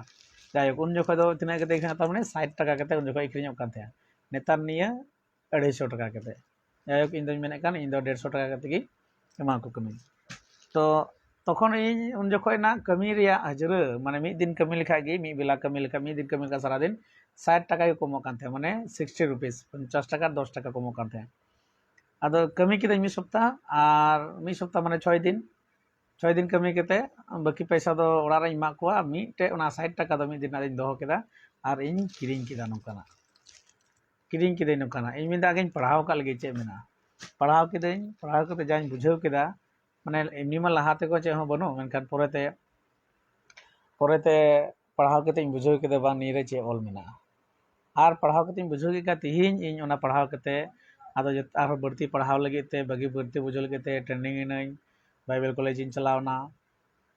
A: जाय उन जखो दो तिना के देखना त माने 60 टाका केते उन जखो इक्रिñok कान थे नेतार निये 250 टाका केते जाय इन दो मेने कान इन दो 150 टाका केते गी एमा को कमी तो तखन इन उन जखो ना कमी रिया हजर माने मिद दिन कमी लिखा गे मी बेला कमी लिखा मी दिन कमी का सारा दिन 60 টাকা को कमो कान थे माने 60 रुपीस 50 টাকা 10 টাকা कमो कान थे आदो कमी किदे मी सप्ताह और मी सप्ताह माने 6 दिन 6 दिन कमी केते बाकी पैसा दो ओड़ा रे इमा कोआ मीटे ओना 60 टाका दो मी दिन आदिन दोहो केदा और इन किरिंग किदा नोकाना किरिंग किदे नोकाना इन मिदा गेन पढ़ाव का लगे चे मेना पढ़ाव केते जाइन बुझाव केदा माने एमनी मा लहाते को चे हो बनो मेनखान पोरेते पढ़ाव केते इन बुझाव केदा बा नीरे चे ऑल मेना और पढ़ाव केते इन बुझाव के का तिहिन इन ओना पढ़ाव केते आदो आरो बढ़ती पढ़ाव लगे ते बगी बढ़ती बुझल केते training Inai Bible college in चलावना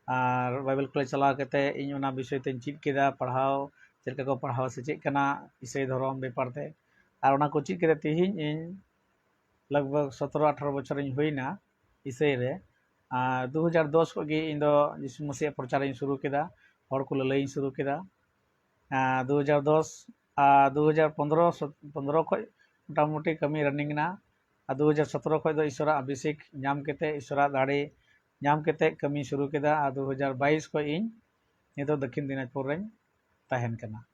A: और बाइबल कॉलेज चलाव केते इन ओना विषय ते चिट केदा पढ़ाव चेलका को पढ़ाव से चेक कना इसे धरम बेपार ते और ओना को चिट केते तिहिन इन लगभग 17-18 बछर इन हुईना इसे रे 2010 को गे इन दो यीशु मसीह प्रचार इन शुरू केदा हर को लई इन शुरू केदा 2010 2015 को मोटामुटी कमी रनिंग ना 2017 को ईश्वर अभिषेक नाम केते ईश्वर दाड़े नाम केते कमी शुरू केदा 2022 को इन नितो दक्षिण दिनाजपुर रे तहन कना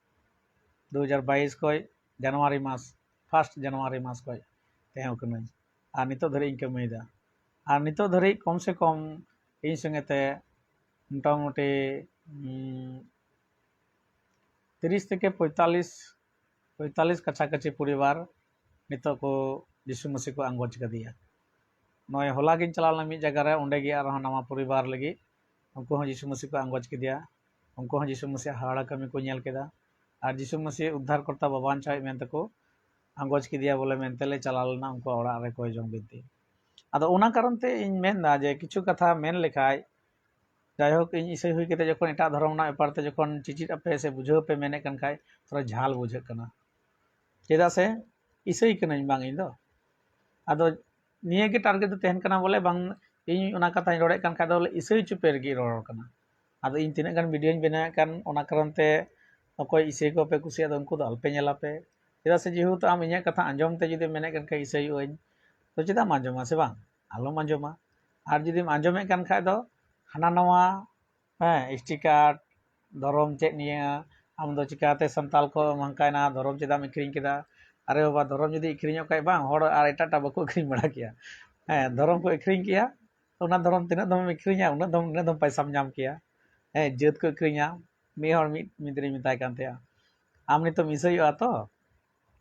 A: 2022 को जनवरी मास 1 जनवरी मास को तहन कना और नितो धरे इन कमीदा और नितो धरे कम से कम इन संगेते मोटामुटी 30 থেকে 45 कछाकछि परिवार नितो को यीशु मसीह को आंगोज कदिया नय होला गिन चलावना मी जगह रे ओंडे गे आरो नवा परिवार लगी उनको हो यीशु मसीह को आंगोज कदिया उनको हो यीशु मसीह हाड़ा कमी को नेल केदा और यीशु मसीह उद्धार करता बाबान चाय मेनते को आंगोज कदिया बोले मेनते ले चलालना उनको ओड़ा रे कोई जों बिनती आदो ओना कारण ते इन मेनदा जे किछु कथा मेन लेखाय जायहोक इन इसे हुई केते जखन एटा धर्म ना व्यापार ते जखन चिचिट अपे से बुझाव पे मेने कन खाय थोड़ा झाल बुझे कना चेदा से इसे कनाई बांग इन दो आदो निये के टारगेट दो तहन कना बोले बांग इन ओना कथा रोड़े कन खाय दो इसे चुपे रगी रोड़ कना आदो इन तिना गान वीडियो बना कन ओना कारण ते अकोय इसे को पे कुसिया दो उनको दो अल्पे नेला पे चेदा से जेहेतु आम इnya कथा आंजम ते जुदी मेने कन खाय इसे ओइन तो चेदा आंजमा से बांग आलो आंजमा और जुदी आंजमे कन खाय दो हाना नवा एसटी कार्ड धरम चेक निया आम दो चिकाते संताल को मंकायना धरम चेदाम इक्रिंग केदा अरे बाबा धरम जुदी इक्रिंग काय बांग होड़ आर एटाटा बको इक्रिंग बड़ा किया धरम को इक्रिंग किया तो ना धरम तिना दम इक्रिंगा उना दम पैसा नाम किया जेत को इक्रिंगा मी होड़ मिद्री मिताय कानते आम नि तो मिसयो तो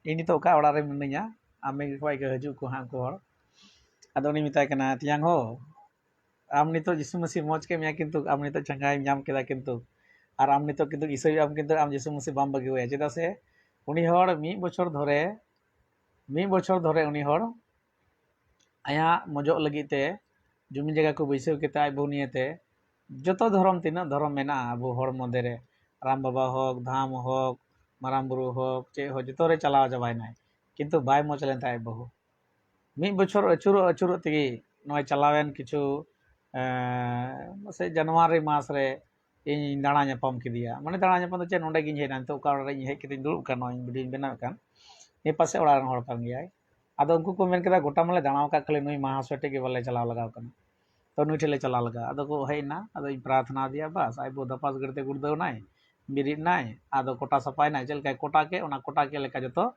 A: इनी तो का ओड़ा रे मिनिया आमे कोय के हजू को हां को होड़ आदो नि मिताय कना तियांग हो आम नितो यीशु मसीह मौज के मिया किंतु आम नितो चंगाई नाम केदा किंतु और आम नितो किंतु ईसई आम किंतु आम यीशु मसीह बाम बगी होया चेदा से उनी होड़ मी बछर धरे उनी होड़ आया मजो लगीते जुमी जगह को बैसव केते आय बुनियते जतो धर्म तीना धर्म मेना अबो होड़ मदे रे राम बाबा होक धाम होक माराम बुरु होक चे हो जतो रे चलाव जबायनाय किंतु बाय मज लेन ताय बहु मी बछर अचुरो तेगी नय चलावेन किछु से जनवरी मास रे इन दाणा नापाम किदिया माने दाणा नापाम तो चे नोंडे गिन हेना तो का रे हेज केते दुड़ुब कान नय वीडियो बनाव कान ए पासे ओड़ा रन होड़ कान गियाय आदो उनको को मेन केदा गोटा मले दाणाव का खले नुई महासोटे के बले चलाव लगाव कान तो नुई ठेले चलाव लगा आदो को हेना आदो इन प्रार्थना दिया बस आइ बो दपास गड़ते गुड़दो नाय बिरिद नाय आदो कोटा सपाय नाय चल काय कोटा के ओना कोटा के लेका जतो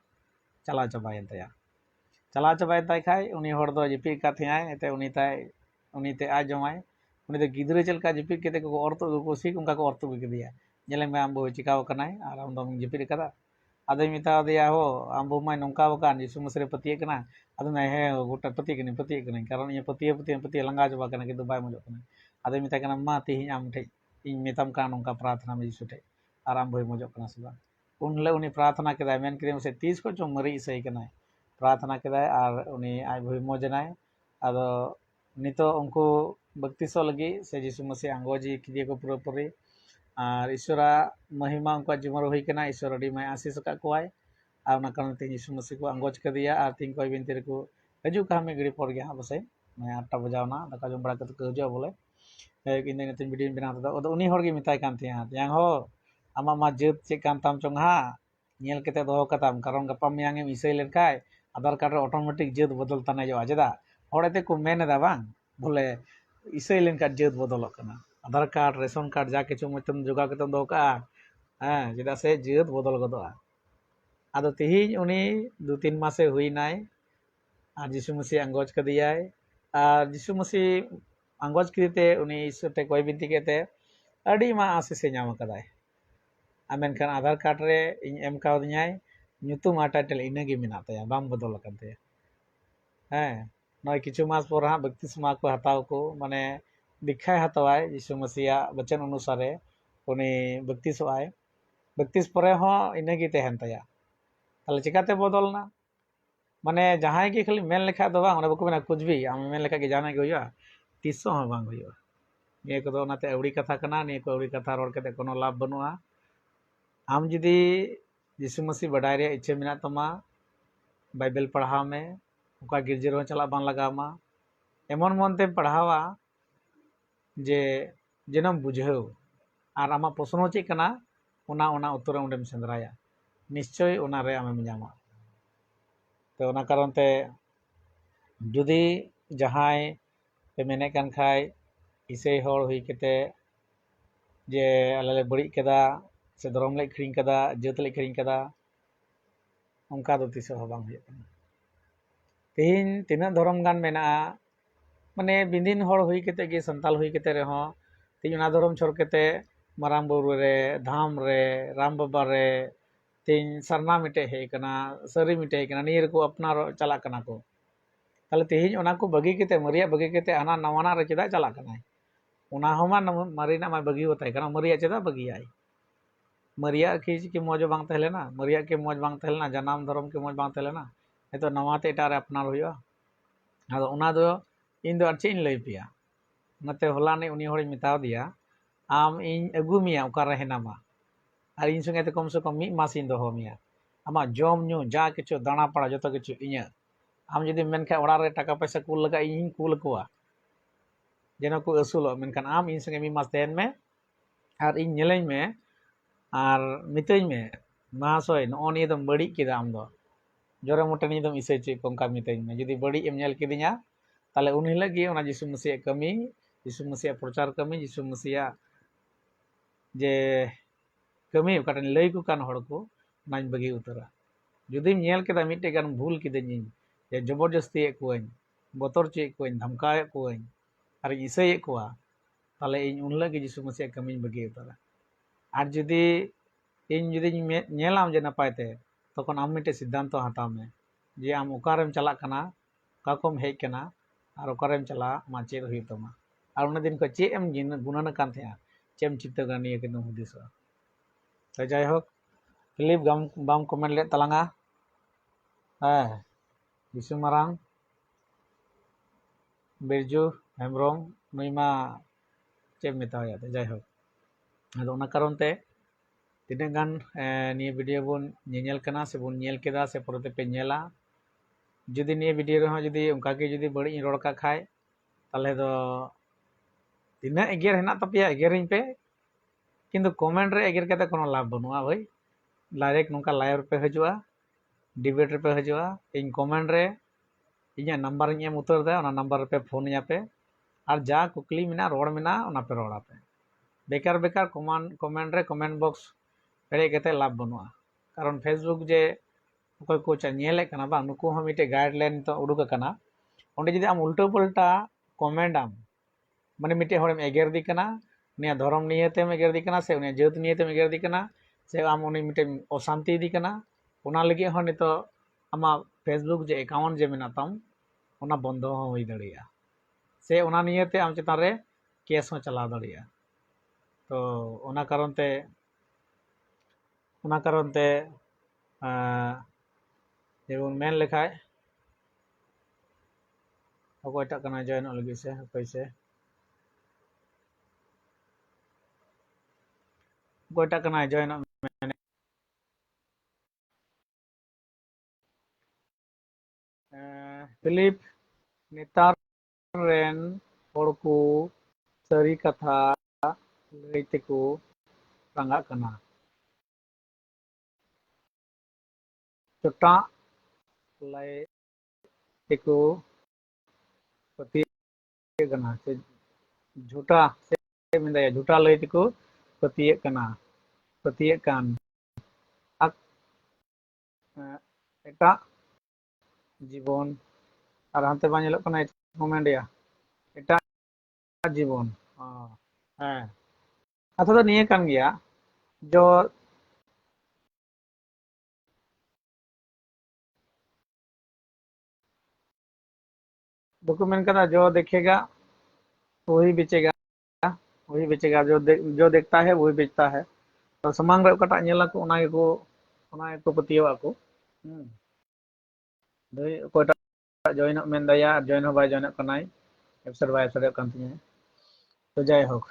A: चलाव चबायन ताया चलाव चबायन ताय खाय उनी होड़ दो जिपि काथेयाय एते उनीते आ जमाय उनी तो गिद्रे चलका जिपिद केते को औरतो को सिक उनका को औरतो के नेले में आम बो चिकाव कनाय और आम दम जिपिद कदा आदो मिता दिया हो आम बो माय नोंका बकान यीशु मसीह पतिये कना आदो ना हे गोटा पतिये कने कारण ये पतिये लंगा जबा कना किंतु बाय मजो कना आदो मिता कना मा तिहिं आम ठे इन मेताम का नोंका प्रार्थना में यीशु ठे और आम बो मजो कना सबा उनले उनी प्रार्थना केदा मेन किदे से 30 को चो मरी सही कनाय प्रार्थना केदा और उनी आय भई मजनाय आदो नितो उनको बक्तिसो लगी से यीशु मसीह आंगोजी किदिया को पूरापूरी और ईश्वरा महिमा उनका जीवन हुई कना ईश्वर अडी मैं आशीष का कोआय और ना कारण ते यीशु मसीह को आंगोज कर दिया और तीन कोई बिनती को हजू का हमें गड़ी पड़ गया बसे मैं 8टा बजावना दाका जम बड़ा कत हजू बोले इन दिन वीडियो बना तो उनी होड़ गे मिताय कान थिया यांग हो आमा मा जेत चे कान ताम चोंग हा नेल केते दोहो कताम कारण गपा मियांग एम इसई लेन खाय आधार कार्ड ऑटोमेटिक जेत बदल तने जो आजेदा होड़ते को मेनेदा बांग बोले इसे लेन का जेत बदल कना आधार कार्ड रेशन कार्ड जा किछु मतम जोगा केतम दो का चेदा से जेत बदल गदोआ आदो तिहिन उनी 2-3 मासे हुईनाय और जिसु मसीह अंगोज कदियाय और जिसु मसीह अंगोज कदीते उनी ईश्वर ते कोई बिनती केते अड़ी मा आशीष नाम कदाय मेनखान आधार कार्ड रे इन एम कावदियाय nyutum आ टाइटल इनगे मेना तया बाम बदल अकन तया हाँ नय किछु मास पर हाँ बत्तीसमा को हताव को माने दीक्षा हतवाय यीशु मसीहा वचन अनुसारे उनी 32 आय 32 परे हो इनगे तहन तया ताले चिकाते बदलना माने जहां के खाली मेन लेखा दो बांग बको मेना कुछ भी आम मेन लेखा के जाना के हुआ 300 हो बांग हुआ निये को दो नाते अवड़ी कथा कना निये को अवड़ी कथा रोड कते कोनो लाभ बनुआ आम जुदी यीशु मसीह बडाय रे इच्छा मेना तमा बाइबल पढ़ाव में उका गिरजे रो चला बांग लगामा एमन मन ते पढ़ावा जे जेनम बुझेव और आमा प्रश्न चेक कना उना उत्तर उंडेम सेंद्राया निश्चय उना रे आमेम ᱧᱟᱢᱟ तो उना कारण ते जुदी जहाय पे मेने कान खाय इसे होड़ हुई केते जे आले बड़ी केदा से धर्म ले खिरिंग कदा जेत ले खिरिंग कदा उनका दो तिस हो बांग हुई तेहिन तिना धर्म गान मेना माने बिंदिन होड़ हुई केते गे संताल हुई केते रे हो तीन उना धर्म छोड़ केते माराम बुरु रे धाम रे राम बाबा रे तीन सरना मिटे हे कना सरी मिटे हे कना नियर को अपना चला कना को ताले तेहिन उना को बगी केते मरिया बगी केते आना नवाना रे चेदा चला कना उना हमा मरीना मा बगी होता है कना मरिया चेदा बगी आई मरिया की मौज बांग तहलेना मरिया के मौज बांग तहलेना जनाम धर्म के मौज बांग तहलेना ए तो नवाते एटा रे अपनार हुआ आदो उना दो इन दो अच्छे इन लई पिया नते होला ने उनी होड़ी मिताव दिया आम इन अगु मिया उका रे हेनामा और इन संगे ते कम से कम 1 मास इन दो मिया आमा जम न्यू जा किछु दाना पड़ा जतो किछु इnya आम जदि मेनखा ओड़ा रे टाका पैसा कुल लगा इन कुल कोआ जेनो को असुलो मेनखान आम इन संगे 1 मास तेन में और इन नेलें में और मितेñ में महाशय नो निये दम बड़ी केदा आम दो जोरे मोटे नि दम इसे चे कोंका मितेñ में जदि बड़ी एम नेल केदिया ताले उन हिला गे ओना यीशु मसीह कमी यीशु मसीह प्रचार कमी यीशु मसीह जे कमी ओकाटन लई को कान हड़ को नाइन बगी उतरा जुदी नेल केदा मिटे गान भूल किदेñ जे जबरदस्ती कोइन बतर चे कोइन धमकाए कोइन और इसे कोआ ताले इन उन लगे यीशु मसीह कमी बगी उतरा और जुदी इन जुदी नेलाम जे नपायते तखन आम मिटे सिद्धांत हटाव में जे आम ओकारेम चला कना काकोम हेज कना और ओकारेम चला मा चेद हुई तमा और उन दिन को चे एम गुणन कान थे चेम चित्त गानी के हुदिस तो जाय हो क्लिप बाम कमेंट ले तलांगा विशु मारांग बिरजू हेम्ब्रोम नुईमा चेम मेताया जाय हो अदो उना कारण ते तीना गान निये वीडियो बन नेल कना से बन नेल केदा से परते पे नेला जुदी निये वीडियो रे जुदी उनका के जुदी बड़ी रोड का खाय ताले दो तीना एगेर हेना तपिया एगेरिन पे किंतु कमेंट रे एगेर केते कोनो लाभ बनुआ भाई डायरेक्ट नुका लाइव पे हजुआ डिबेट रे पे हजुआ इन कमेंट रे इnya नंबर इन एम उतर दे ओना नंबर पे फोन या पे और जा कुकली मिना रोड मिना ओना पे रोड़ा पे बेकार बेकार कमेंट रे कमेंट बॉक्स पेरे केते लाभ बनुआ कारण फेसबुक जे कोई को नेले कना बा नुको हम मिटे गाइडलाइन तो उडुक कना ओंडे जदि आम उल्टा पल्टा कमेंट आम माने मिटे होरम एगेर दी कना निया धर्म नियतेम एगेर दी कना से उनी जेत नियतेम एगेर दी कना से आम उनी मिटे अशांति दी कना ओना लगे हो नितो आमा फेसबुक जे अकाउंट जे मेना तम ओना बंद हो हुई दड़िया से ओना नियते आम चितान रे केस हो चला दड़िया तो ओना कारण ते जेबन मेन लेखाय अकोयटा कना जॉइन लगी से पैसे अकोयटा कना जॉइन फिलिप नेतार रेन होड़को सरी कथा लईते को रंगा कना चोटा लय तेको पति कना से झूठा से मिंदा झूठा लय तेको पति कना पति कान एटा जीवन और हानते बा ñelok kana moment ya एटा जीवन हाँ कथा दो निये कान गया जो डॉक्यूमेंट कदा जो देखेगा वही बेचेगा जो देखता है वही बेचता है तो समांग रे ओकाटा ñela को ओना को पतियो को दई कोटा जॉइन मेन दया जॉइन हो बाय जॉइन कनाई एब्सेंट बाय एब्सेंट कान तिया तो जाय होक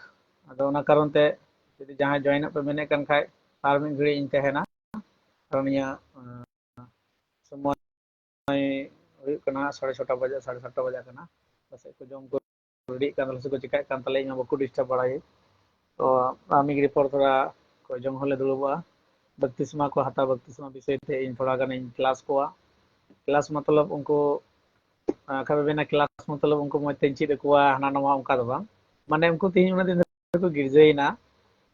A: अदो ओना कारण ते यदि जहां जॉइन पे मेने कन खाय आर मिन घड़ी इन तहेना कारण या समय हुई कना 6:30 बजे 7:30 बजे कना बस को जम को रेडी कान से को चिकाय कान तले इन बको डिस्टर्ब बड़ाई तो आमी रिपोर्ट थोड़ा को जम होले दुलबा बत्तीसमा को हता बत्तीसमा विषय थे इन थोड़ा गान इन क्लास मतलब उनको कबे बेना क्लास मतलब उनको मते चिद को हाना नवा उनका दो बांग माने उनको तीन उना दिन को गिरजेना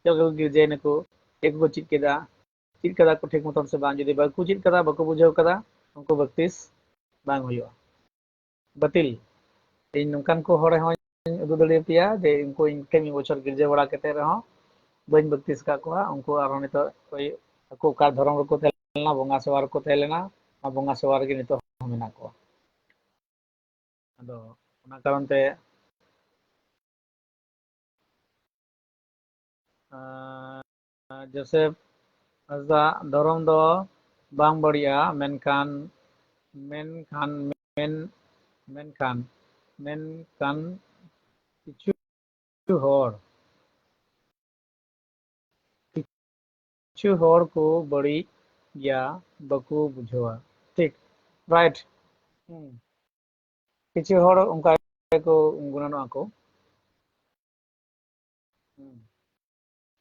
A: जो गिरजेना को एक को चिद केदा को ठीक मतन से बांग जदी बाकू चिद कदा बाकू बुझाव कदा उनको 32 बांग हुआ बातिल इन नोंकान को हरे हो उदु दले पिया जे उनको इनके मी बछर गिरजे बड़ा कते रहो बन 32 का को उनको आरो नितो कोई को का धरम को तेलना बोंगा सवार को तेलना बोंगा सवार के नितो मेना को अदो ओना कारण ते जोसेफ हसदा धरम दो बांग बड़िया मेनखान मेनखान मेन मेनखान मेनखान किछु हर को बड़ी या बको बुझवा ठीक राइट किछु हर उनका को गुणन को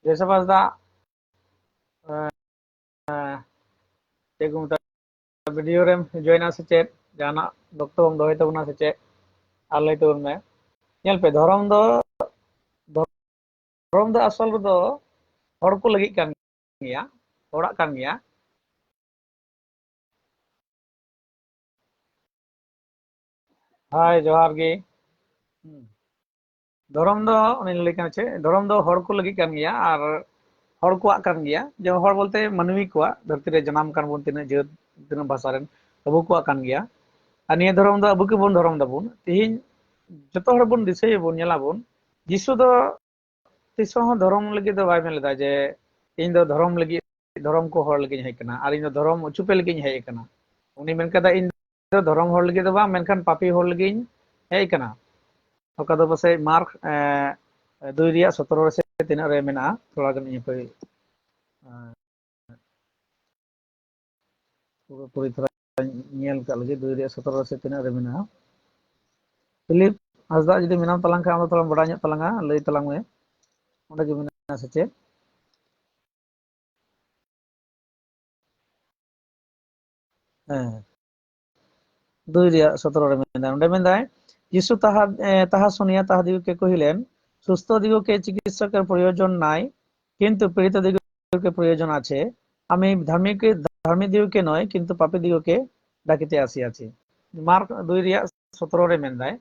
A: जैसे बसदा वीडियो रेम जॉइन से चेक जाना वक्तव्य दोहे तबना से चेक आले तो में नेल पे धरम दो असल दो हर को लगी कान गया होड़ा कान गया हाय जोहार गे धरम दो उनी लेकिन छे धरम दो हर को लगी कान गया और हर को कान गया जो हर बोलते मानवी को धरती रे जन्म कान बोन तिना जे तिना भाषा रेन अबु को कान गया और निया धरम दो अबु के बोन धरम दबुन तिहिन जतो हर बोन दिसय बोन नेला बोन यीशु दो तिसो हो धरम लगी दो बाय मेलदा जे इन दो धरम लगी धरम को हर लगी हेकना और इन दो धरम उचुपे लगी हेकना उनी मेन कदा इन दो धरम हर लगी दो बा मेनखान पापी हर लगी हेकना ओका दो बसे मार्क 2:17 से 3 रे मेना थोड़ा गन ये पे पूरी तरह नियल का लगी 2:17 से 3 रे मेना फिलिप हसदा जदी मेना तलांग का हम तलांग बड़ा ᱧᱚᱜ तलांगा लई तलांग में ओंडे गे मेना से चे हां 2:17 रे मेना ओंडे मेनदाय यीशु ताहा सुनिया ताहा दिगो के कहिलेन सुस्थ दिगो के चिकित्सकेर प्रयोजन नाई किन्तु पीड़ित दिगो के प्रयोजन आछे आमी धार्मिक दिगो के नय किन्तु पापी दिगो के डाकिते आसियाछि मार्क 2:17 रे मेनदाय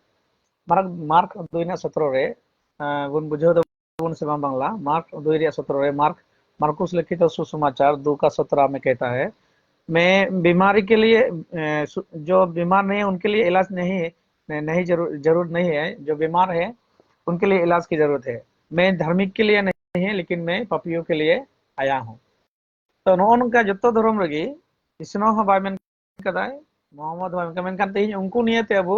A: मार्क 2:17 रे बुन बुझाव दबुन से बांग्ला मार्क 2:17 रे मार्कुस लिखित सुसमाचार 2:17 में कहता है मैं बीमारी के लिए जो बीमार नहीं है उनके लिए इलाज नहीं जरूर नहीं है जो बीमार है उनके लिए इलाज की जरूरत है मैं धार्मिक के लिए नहीं है लेकिन मैं पापियों के लिए आया हूँ तो नोनका जतो धर्म रगी इसनो हो बाय मेन कदाय मोहम्मद बाय मेन kan तेहिं उनको नियते अब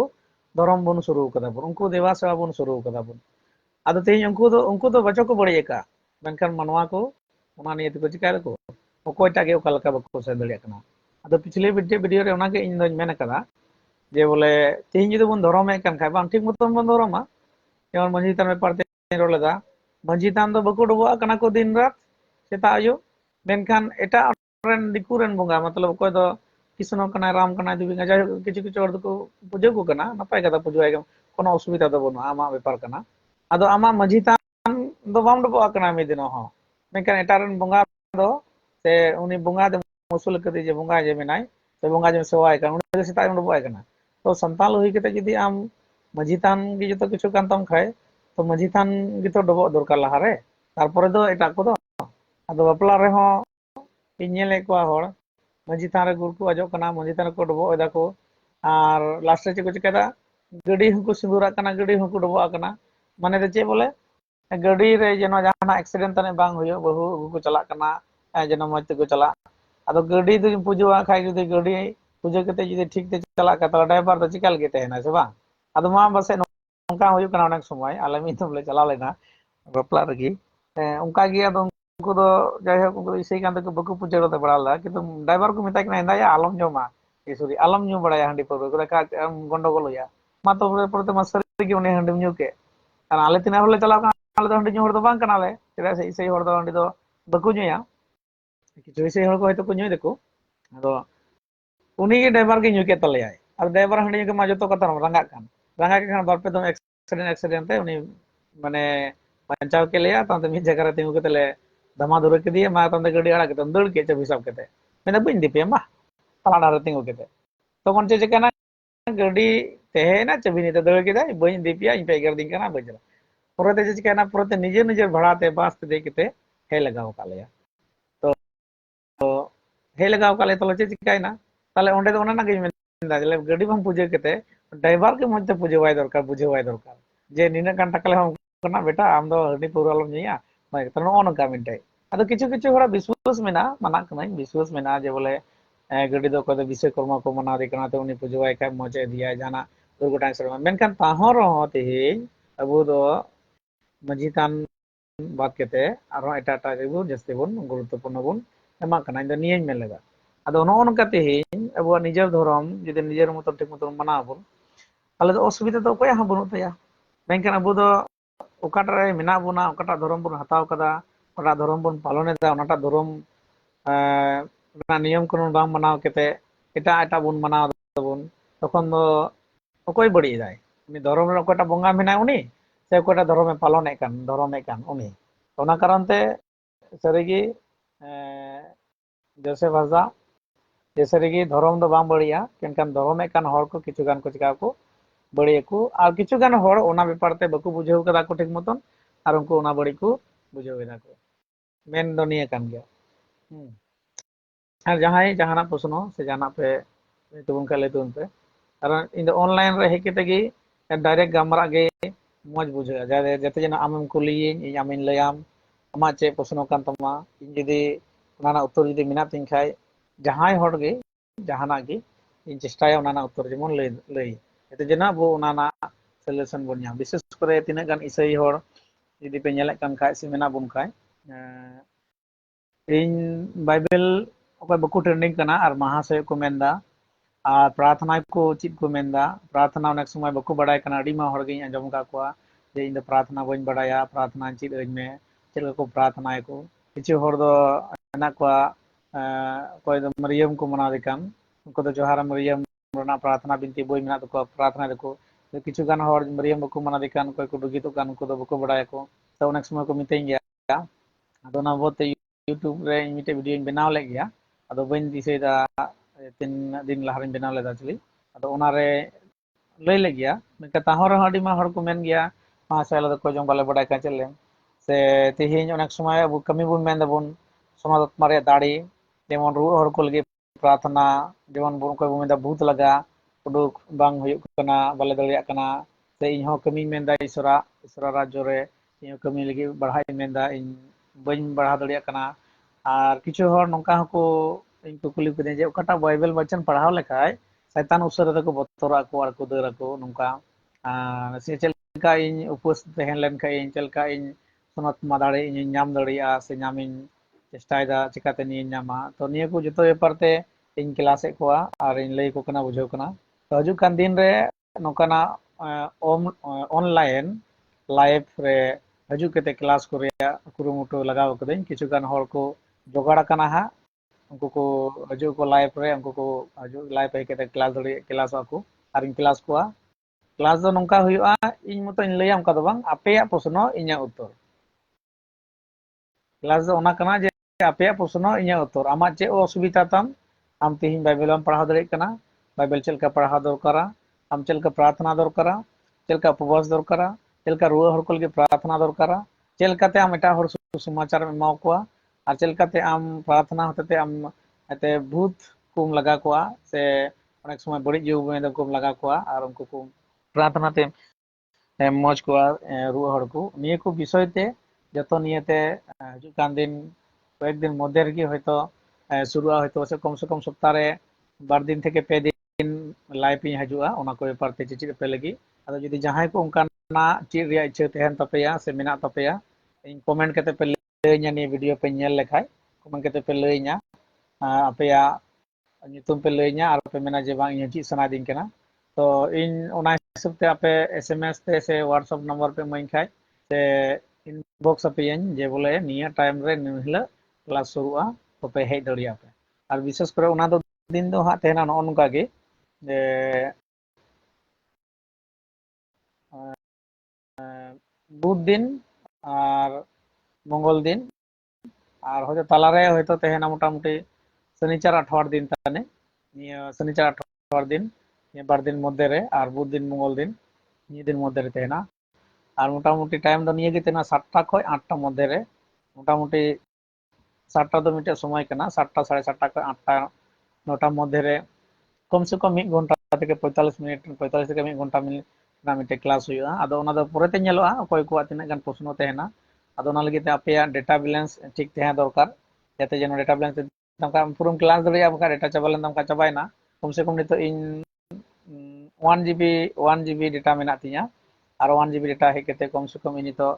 A: धर्म बन शुरू कदा बन उनको देवा सेवा बन शुरू कदा बन आदो तेहिं उनको तो बचो को बड़े का मेनखान मनवा को ओना नियते को चिकाय को ओकोयटा के ओका लका बको से दड़िया कना आदो पिछले वीडियो रे ओना के इन दोñ मेन कदा जे बोले तेहिं जदि बन धर्म में कान खाय बां ठीक मतन बन धर्मा जेमन मंझी तान में पारते रोल लेदा मंझी तान दो बको डबो कना को दिन रात सेता आयु मेनखान एटा रेन दिकु रेन बोंगा मतलब कोय दो कृष्ण कना राम कना देवी जाय किछु किछु और को पूजा को कना नपाय कदा पूजा कोनो असुविधा दो बनो आमा व्यापार कना आदो आमा मंझी तान दो बाम डबो कना मे दिन हो मेनखान एटा रेन बोंगा दो से उनी बोंगा usul kate je bonga je menai se bonga je sewai kan uni seta em dobo kana to santal hui kate judi am maji tan gi joto kichu kan tam khai to maji tan gito dobo dorkar lahare tarpore do eta ko do ado bapla re ho ᱤᱧ ᱧᱮᱞᱮᱫ ᱠᱚᱣᱟ ᱦᱚᱲ ᱢᱟᱹᱡᱷᱤ ᱛᱷᱟᱱ ᱨᱮ ᱜᱩᱲ ᱠᱚ ᱟᱡᱚᱜ ᱠᱟᱱᱟ ᱢᱟᱹᱡᱷᱤ ᱛᱷᱟᱱ ᱨᱮᱠᱚ ᱰᱚᱵᱚᱜ ᱮᱫᱟ ᱠᱚ ᱟᱨ ᱞᱟᱥᱴ ᱨᱮ ᱪᱮᱫ ᱠᱚ ᱪᱤᱠᱟᱹᱭᱮᱫᱟ ᱜᱟᱹᱰᱤ ᱦᱚᱸᱠᱚ ᱥᱤᱸᱫᱩᱨᱟᱜ ᱠᱟᱱᱟ ᱜᱟᱹᱰᱤ ᱦᱚᱸᱠᱚ ᱰᱚᱵᱚᱜ ᱟᱠᱟᱱᱟ ᱢᱟᱱᱮ ᱫᱚ ᱪᱮᱫ ᱵᱚᱞᱮ ᱜᱟᱹᱰᱤ ᱨᱮ ᱡᱮᱱᱚ ᱡᱟᱦᱟᱱᱟᱜ ᱮᱠᱥᱤᱰᱮন্ᱴ ᱛᱟᱱᱤᱡ ᱵᱟᱝ ᱦᱩᱭᱩᱜ ᱵᱟᱹᱦᱩ ᱟᱹᱜᱩ ᱠᱚ ᱪᱟᱞᱟᱜ ᱠᱟᱱᱟ ᱡᱮᱱᱚ ᱢᱚᱡᱽ ᱛᱮᱠᱚ ᱪᱟᱞᱟᱜ ᱟᱫᱚ ᱜᱟᱹᱰᱤ ᱫᱚ ᱯᱩᱡᱟᱹᱣᱟᱜ ᱠᱷᱟᱡ ᱡᱩᱫᱤ ᱜᱟᱹᱰᱤ ᱯᱩᱡᱟᱹ ᱠᱟᱛᱮ ᱡᱩᱫᱤ ᱴᱷᱤक ᱛᱮ ᱪᱟᱞᱟᱜ ᱠᱷᱟᱡ ᱛᱟᱦᱞᱮ ᱰᱨᱟইভার ᱫᱚ ᱪᱤᱠᱟ ᱞᱟᱹᱜᱤᱫ ᱛᱟᱦᱮᱱᱟ ᱥᱮ ᱵᱟᱝ ᱟᱫᱚ ᱢᱟ ᱯᱟᱥᱮ ᱱᱚᱝᱠᱟ ᱦᱩᱭᱩᱜ ᱠᱟᱱᱟ ᱚᱱᱮक সময় ᱟᱞᱮ ᱢᱤᱫ ᱫᱷᱟᱣ ᱞᱮ ᱪᱟᱞᱟᱣ ᱞᱮᱱᱟ ᱵᱟᱯᱞᱟ ᱨᱮᱜᱮ ᱚᱱᱠᱟ ᱜᱮ ᱟᱫᱚ उनको दो जायहोक उनको इसे कान तक बकु पूजा करते बड़ा ला कि तुम ड्राइवर को मिता कि ना आलम जोमा इसुरी आलम न्यू बड़ा हंडी पर को का गंडगोल होया मा तो परते मसरी कि उन्हें हंडी न्यू के कारण आले तिना होले चलाव का आले तो हंडी न्यू हर दो बांग कना ले चेदा से इसे हर दो हंडी दो बकु न्यूया किछु इसे हर को हयतो को न्यू देखो अदो उनी के ड्राइवर के न्यू के तले आय अब ड्राइवर हंडी के मा जतो कथा रंगा के खान बार पे दो एक्सीडेंट है उनी माने बचाव के लिया तो मी जगह रे तिंगु के तले धमाधुर के दिए मा तंदे गड़ी आड़ा के दड़ के चाबी सब के मैंने बइन दीपे मा तलाडा रे तिंगु के तखन चे चिकना गड़ी तेहेना चाबी नीते दड़ के बइन दीपिया इन पे एगर दिन कना बजरा परते चे चिकना परते निजे निजे भाड़ाते बास ते दे के हे लगाव का लिया तो हे लगाव का ले तो चे चिकाइना ताले ओंडे दो ओना ना गे मेंदा जले गड़ी बम पूजे के ड्राइवर के मध्य पूजे वाई दरकार बुझे वाई दरकार जे निना कान टकले हम कना बेटा आम दो हडी पूरा लम निया भाई तो नो नका मिनटे अदो किछु किछु हरा विश्वास मेना माना कना विश्वास मेना जे बोले गडी दो को विश्वकर्मा को मना दे कना तो उनी पूजवाई का मजे दिया जाना दुर्घटना से मेनखान ताहो रहो तेही अबु दो मजी थान बात केते आरो एटा एटा गेबो जस्ते बन गुरुत्वपूर्ण बन एमा कना इन नियम मेन लेगा अदो नो नका तेही अबु निजर धर्म जदि निजर मत ठीक मत मना बन ताले तो असुविधा तो कोया बनु तया मेनखान अबु दो ओकाटा रे मेना बोना ओकाटा धर्म बन हताव कदा ओटा धर्म बन पालन एदा ओनाटा धर्म नियम कानून बांग मनाव केते एटा एटा बन मनाव दबन तखन दो अकोय बड़ी दाय उनी धर्म रे ओकाटा बोंगा मेना उनी से ओकाटा धर्म धर्म कान उनी ओना कारण ते सरीगी जैसे भाषा जैसे रेगी धर्म दो बांग बड़िया केनकान धर्म कान हर को किछु गान को चिका को बड़ी को और किछु गान हर ओना व्यापार ते बकु बुझेव कदा को ठीक मतन और उनको ओना बड़ी को बुझेव एदा को मेन दो निया कान गया और जहां जहाना प्रश्न से जाना पे तुम का ले तुम पे कारण इन दो ऑनलाइन रे हेके तेगी डायरेक्ट गामरा गे मज बुझे जाते जते जना आमम कुलिये इन आमिन लयाम अमा चे प्रश्न कान तमा इन जदी ओना उत्तर जदी मिना तिन खाय जहां हर गे जहाना गे इन चेष्टाया ओना उत्तर जेमन लई एते जना बो ओना सॉल्यूशन बन नाम विशेष करे तिना गान इसई हर जदी पे नेले कान खाय से मेना बुन खाय इन बाइबल ओके बकु ट्रेंडिंग कना और महाशय को मेंदा और प्रार्थना को चित को मेंदा प्रार्थना अनेक समय बकु बड़ाय कना अडी मा हर गे आंजम का कोआ जे इन प्रार्थना बन बड़ाया प्रार्थना चित अज में चेल को प्रार्थना को किछु हर दो ना कोआ कोई दो मरियम को मना देकान उनको तो जोहार मरियम रना प्रार्थना बिनती बोई मेना तो प्रार्थना देखो किछु गान हर मरियम बकु मना देकान कोई को दुगी तो कान को दो बकु बड़ाय को तो अनेक समय को मितें गया अदो ना बोते यूट्यूब रे मिटे वीडियो बनाव ले गया अदो बन दिसेदा तीन दिन लहार बनाव लेदा चली अदो ओना रे लई ले गया मेका ताहो रे हडी मा हर को मेन गया मा साला को जों बाले बड़ाय का चले से तिहिन अनेक समय अब कमी बुन मेन दबन समाज मारे दाड़ी जेमन रु हर को लगे प्रार्थना जेमन बुन को मेन दा भूत लगा उडुक बांग हुयुक कना बाले दलिया कना से इन हो कमी मेन दा ईश्वरा राज्य रे इन कमी लगे बढ़ाई मेन दा इन बन बढ़ा दलिया कना और किछु हर नोंका हको इन को कुली कदे जे ओकाटा बाइबल वचन पढ़ाव लेखाय शैतान उसर को बतरा को और को दर को नोंका से चलका इन उपवास तहन लेन का इन चलका इन सुनत मादाड़े इन नाम दड़िया से नामिन चेष्टायदा चिकाते नि नामा तो निया को जतो व्यापार ते इन क्लास ए कोआ और इन लई को कना बुझाव कना तो हजू कान दिन रे नोंकाना ऑनलाइन लाइव रे हजू केते क्लास को रे कुरुमुटो लगाव कदें किछु गान हर को जोगाड़ कना हा उनको को हजू को लाइव रे उनको को हजू लाइव पे केते क्लास को और इन क्लास को क्लास दो नोंका हुआ इन मतो इन लैयाम का दो बांग आपेया प्रश्न इन्या उत्तर क्लास दो ओना कना जे apeya proshno inya uttor amar che osubidha tam am tihin Bible am parhaw dareyak kana Bible chelka parhaw dorkara am chelka प्रार्थना dorkara chelka उपवास dorkara chelka ruwa hor ko lagi प्रार्थना dorkara chelka te am eta hor susamachar em emaw kowa ar chelka te am प्रार्थना hotete am ate bhut kum laga kowa se onek somay barid jiw do kum laga kowa ar unku kum प्रार्थना te मौज को रुआ हड़ को निये को विषय ते जतो नियते हजू कान दिन कয়েক दिन मध्य रेगी হয়তো शुरुआ হয়তো से कम सप्ताह रे बार दिन থেকে पे दिन लाइव इन हजुआ ओना को पेपर ते चिचिद पे लगी अदो जदि जहां को उनका ना चिर रिया इच्छा तहन तपेया से मेना तपेया इन कमेंट कते पे लैया नि वीडियो पे नेल लेखाय कमेंट कते पे लैया अपेया nyutum pe lainya ar pe mena je bang इन सना दिन केना तो इन ओना हिसाब ते आपे एसएमएस ते से व्हाट्सएप नंबर पे माइन खाय से इनबॉक्स अपेयन जे बोले निया टाइम रे निहिला क्लास शुरुआ तो पे हेज दड़िया पे और विशेष करे ओना दो दिन दो हा तेना न अनुका गे जे बुध दिन और मंगल दिन और হয়তো তালারে হয়তো তেহেনা মোটামুটি শনিচার আঠওয়ার দিন তানে নিয়া শনিচার আঠওয়ার দিন নিয়া বার দিন মধ্যে রে আর বুধ दिन मंगल दिन নিয়ে দিন মধ্যে রে তেহেনা আর মোটামুটি টাইম ᱫᱚ নিয়ে গেতে না 7টা খয় 8টা মধ্যে রে মোটামুটি 7টা তো মিনিটের সময় কেনা 7টা 7:30 খয় 8টা 9টার মধ্যে রে कम से कम 1 घंटा থেকে 45 মিনিট 45 থেকে 1 घंटा मिनिट ना मिटे क्लास हुआ आदो ओना दो परे ते नेलोआ अकोय को तिना गान प्रश्न तेहना आदो ओना लगी ते आपे डेटा बैलेंस ठीक तेहा दरकार जाते जनो डेटा बैलेंस तमका पूरा क्लास दरिया बका डेटा चाबालन तमका चाबायना कम से कम नितो इन 1 GB डेटा मेना तिया और 1 GB डेटा हे केते कम से कम इनी तो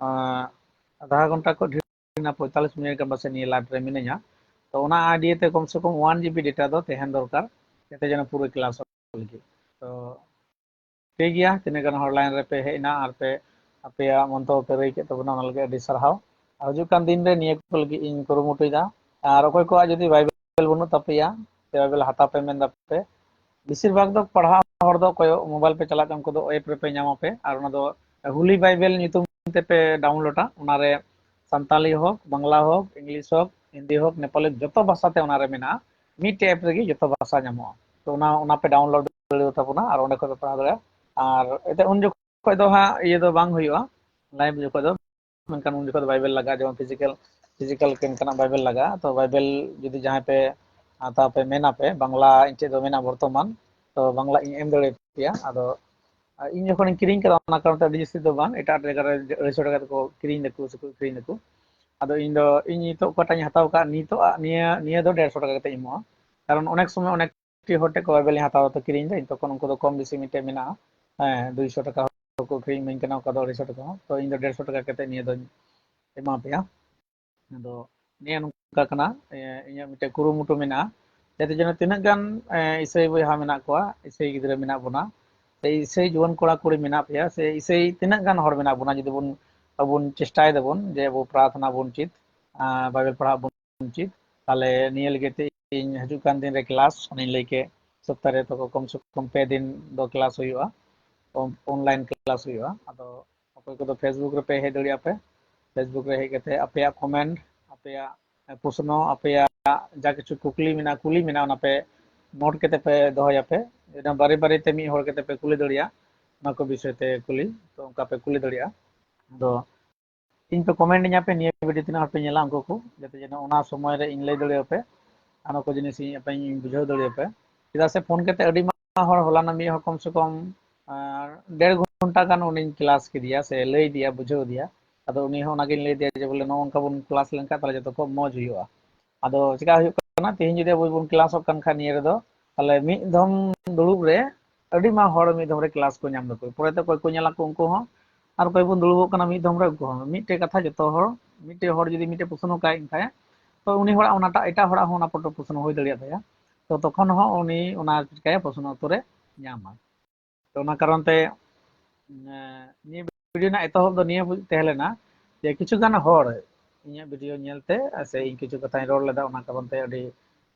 A: आधा घंटा को ढेरना 45 मिनट का बसे नि लाइव रे मिनेया तो ओना आईडी ते कम से कम 1 GB डेटा दो तेहन दरकार जाते जनो पूरा क्लास लगी तो ठीक गया तीन गान हर लाइन रे पे हेना आर पे अपया मंतो पे रही के तबना ओना लगे अडी सरहाव हजू कान दिन रे निये को लगी इन कुरुमुटुदा और अकोय को जदी बाइबल बनु तपया ते बाइबल हाता पे मेन दपे बेसिर भाग दो पढ़ा हर दो कोय मोबाइल पे चला उनको दो ऐप रे पे नामा पे और ओना दो हुली बाइबल नितुम ते पे डाउनलोडा ओना रे संताली हो बांग्ला हो इंग्लिश हो हिंदी हो नेपाली जतो भाषा ते ओना रे मेना मिट ऐप रे जतो भाषा नामो तो ओना पे डाउनलोड दे तबना और ओने को पढ़ा दरे और एते उन जो दो हा ये दो बांग हुआ लाइव जो दो मेनकान उन जो बाइबल लगा जो फिजिकल केन kana बाइबल लगा तो बाइबल जदी जहां पे आता पे मेना पे बांग्ला इंचे दो मेना वर्तमान तो बांग्ला इन एम दड़े पिया आदो इन जखन किरिंग करा ना कारण ते डिजिटल दो बांग एटा जगह रे 200 टाका को किरिंग दको से को किरिंग दको आदो इन दो इन तो कटाኝ हताव का नितो निया निया दो 150 टाका कते इमो कारण अनेक समय अनेक टी होटे को बाइबल हताव तो किरिंग दे तखन उनको तो कम बेसी मिटे मेना 200 टाका को किरिंग में कना का 250 टाका तो इन दो 150 टाका कते निया दो एमा पेया आदो निया नुका कना इnya मिटे कुरुमुटु मेना जाते जन तिना गान इसई बयहा मेना कोआ इसई गिदरे मेना बना से इसई जुवन कोड़ा कुड़ी मेना पेया से इसई तिना गान हर मेना बना जदि बुन अबुन चेष्टाय दबुन जे वो प्रार्थना बुन चित बाइबल पढ़ा बुन चित ताले नियल गेते इन हजू कान दिन रे क्लास अनि लेके सप्ताह रे तो कम से कम पे दिन दो क्लास हुआ ऑनलाइन क्लास हुआ अदो अकोय को फेसबुक रे पे हे दड़िया पे फेसबुक रे हे केते अपया कमेंट अपया प्रश्न अपया जा किछु कुकली मेना कुली मेना ओना पे नोट केते पे दोहया पे एना बारे बारे ते मी होर केते पे कुली दड़िया ना को विषय ते कुली तो उनका पे कुली दड़िया दो इन पे कमेंट nya पे निया वीडियो tina हर पे नेला उनको को जते जन ओना समय रे इन लay दड़िया पे आनो को जिनिस इन पे बुझाव दड़िया पे चिदा से फोन केते अडी मा हर होलाना मी हर कम से कम 1.5 घंटा गान उनी क्लास के दिया से लay दिया बुझाव दिया आदो उनी हो नागिन लay दिया जे बोले नो उनका बुन क्लास लेनका ताले जतो को मौज हुआ आदो चिका हुई कना तेहिन जदि अब बुन क्लास कन खा निये रे दो ताले मी धम दुड़ुब रे अडी मा हर मी धम रे क्लास को नाम दको परे ते कोय को नेला को उनको हो और कोई बुन दुड़ुब कना मी धम रे उनको हो मिटे कथा जतो हर मिटे हर जदि मिटे प्रश्न काय खाय तो उनी हड़ा ओनाटा एटा हड़ा हो ओना पटो प्रश्न होय दड़िया ताया तो तखन हो उनी ओना चिकाय प्रश्न उत्तर रे नामा तो ओना कारण ते नि वीडियो ना एतहब दो निये तहलेना जे किछु गान हर इnya वीडियो नेलते से इन किछु कथा रोड लेदा ओना कारण ते अडी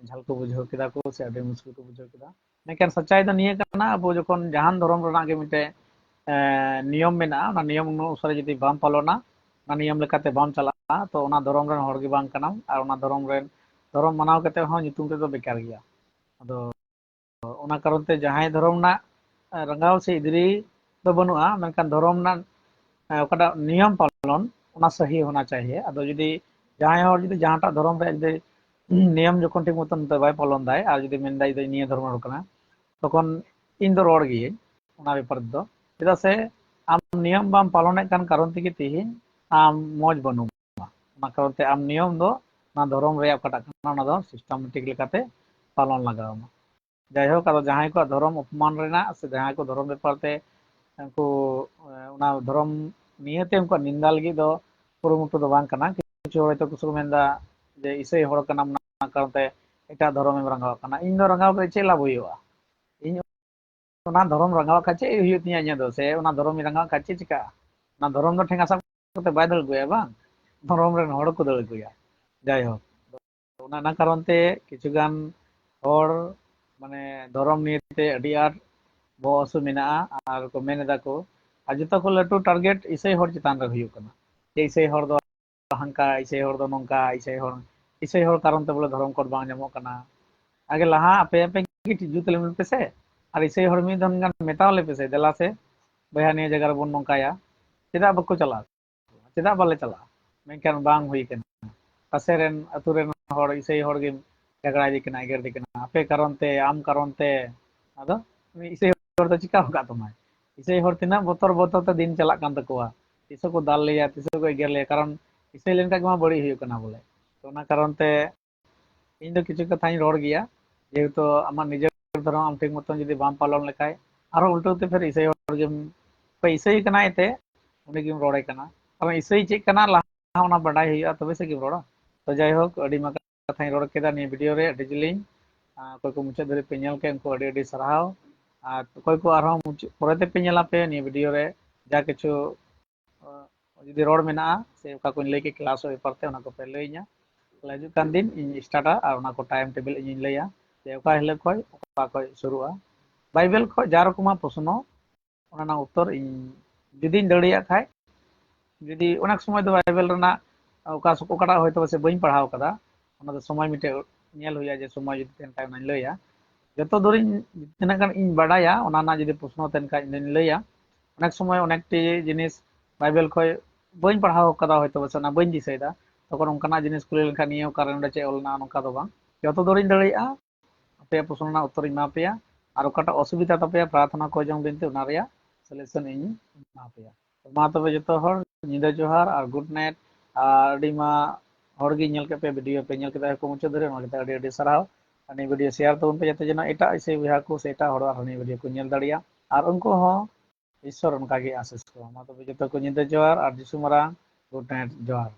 A: झाल को बुझाव किदा को से अडी मुश्किल को बुझाव किदा लेकिन सच्चाई तो निये kana अब जखन जहान धर्म रना के मिटे नियम मेना ना नियम अनुसार जदि बाम पालना ᱚᱱᱟ ᱱᱤᱭᱚᱢ ᱞᱮᱠᱟᱛᱮ ᱵᱟᱢ ᱪᱟᱞᱟᱜᱼᱟ ᱛᱚ ᱚᱱᱟ ᱫᱷᱚᱨᱚᱢ ᱨᱮᱱ ᱦᱚᱲ ᱜᱮ ᱵᱟᱝ ᱠᱟᱱᱟᱢ ᱟᱨ ᱚᱱᱟ ᱫᱷᱚᱨᱚᱢ ᱢᱟᱱᱟᱣ ᱠᱟᱛᱮ ᱦᱚᱸ ᱧᱩᱛᱩᱢ ᱛᱮᱫᱚ ᱵᱮᱠᱟর ᱜᱮᱭᱟ ᱟᱫᱚ ᱚᱱᱟ ᱠᱟᱨᱚᱱ ᱛᱮ ᱡᱟᱦᱟᱸᱭ ᱫᱷᱚᱨᱚᱢ ᱨᱮᱱᱟᱜ ᱨᱟᱸᱜᱟᱣ ᱥᱮ ᱤᱫᱨᱤ ᱫᱚ ᱵᱟᱹᱱᱩᱜᱼᱟ ᱢᱮᱱᱠᱷᱟन ᱫᱷᱚᱨᱚᱢ ᱨᱮᱱᱟᱜ ᱚᱠᱟᱴᱟᱜ नियम पालन ओना सही होना चाहिए अदो जुदी जहां और जुदी जहांटा धर्म रे जुदी नियम जखन ठीक मतन बाय पालन दाय और जुदी मेन दाय निये धर्म हर कना तखन इन दो रोड गिए ओना बेपार दो चेदा से आम नियम बाम पालने कान कारण तेगे तिहिन आम मौज बनु ओना कारण ते आम नियम दो ना धर्म रे अकाटा कना ओना दो सिस्टमेटिक लेकाते पालन लगावमा जायहोक अदो जहां को धर्म अपमान रेना से जहां को धर्म बेपार ते उनको ओना धर्म नियते उनको निंदा लगी दो कुरुमुटु दो बांग कना किछु होयतो कुसु मेंदा जे इसई हड़ कना ना कारण ते एटा धर्म एम रंगाव कना इन दो रंगाव के चे लाभ हुआ इन ओना धर्म रंगाव काचे हुई तिया इन दो से ओना धर्म रंगाव काचे चिका ना धर्म दो ठेंगा सब ते बाय दल गुया बांग धर्म रे हड़ को दल गुया जायहोक ओना ना कारण ते किछु गान हड़ माने धर्म नियते अडी आर बो असु मेना आर को मेनेदा को आ जतो को लटू टारगेट इसई हड़ चितान रे हुई कना जे इसई हड़ दो हंका इसई हड़ दो नंका इसई हड़ कारण ते बोले धर्म कोड बांग जामो कना आगे लहा आपे आपे की जुत ले पे से और इसई हड़ मी दन गान मेटाव ले पे से देला से बया निये जगह रे बोन नंकाया चेदा बको चला चेदा बाले चला मेनखान बांग हुई कना पासेरेन अतुरेन हड़ इसई हड़ गे झगड़ा दी कना एगर दी कना आपे कारण ते आम कारण ते आदो इसई हड़ दो चिका होगा तमाय इसई हड़ तिना बोतर बोतर ते दिन चला कान तकोवा तिसो को दाल लिया तिसो को एगर लिया कारण इसई लेन का मा बड़ी हुई कना बोले तो ओना कारण ते इन दो किछु कथाई रोड गया जेहेतु आमा निजे धर्म आम ठीक मतन जुदी बाम पालन लेखाय आरो उल्टो ते फिर इसई हड़ गेम पे इसई कना एते उनी गेम रोड़े कना अब इसई चेक कना लहा ओना बडाय हुई तबे से गेम रोड़ा तो जाय होक अडी मा कथाई रोड केदा नि वीडियो रे अडी जिलिंग कोई को मुचाद धरि पे नेल के उनको अडी अडी सराहाव और कोई को आरो पोरेते पे नेला पे नि वीडियो रे जा किछु जुदी रोड मेना से ओका को लay के क्लास पेपर ते ओना को पे लैया लाजू कान दिन इन स्टार्टा और ओना को टाइम टेबल इन लैया जे ओका हिले खय ओका खय शुरुआ बाइबल खय जा रकमा प्रश्न ओना ना उत्तर इन जुदी दड़िया खाय जुदी अनेक समय दो बाइबल रना ओका ओकाटा होयतो से बई पढ़ाव कदा ओना दो समय मिटे नेल हुया जे समय जुदी तेन टाइम नाइन लैया जतो दोरिन तिना गान इन बाडाया ओना ना जुदी प्रश्न तेन का इन लैया अनेक समय अनेक टी जिनिस बाइबल खय बई पढ़ाव कदा होयतो से ना बई दिसैदा तखन उनकाना जिनिस कुली लेखा नियो कारण चे ओलना नोका दो बांग जतो दोरिन दड़िया पे प्रश्न ना उत्तर इन मापेया और ओकाटा असुविधा तपेया प्रार्थना को जंग बिनते ओना रेया सॉल्यूशन इन मापेया मा तबे जतो हर निदा जोहार और गुड नाइट अडी मा हर गे नेल के पे वीडियो पे नेल के को मुचे धरे ओना अडी अडी सराव अनि वीडियो शेयर तो उनपे जते जना एटा इसे विहा को से एटा हड़ हनी वीडियो को नेल दड़िया और उनको हो ईश्वर उनका के आशीष को मा तबे जतो को निदा जोहार और जिसु मरा गुड नाइट जोहार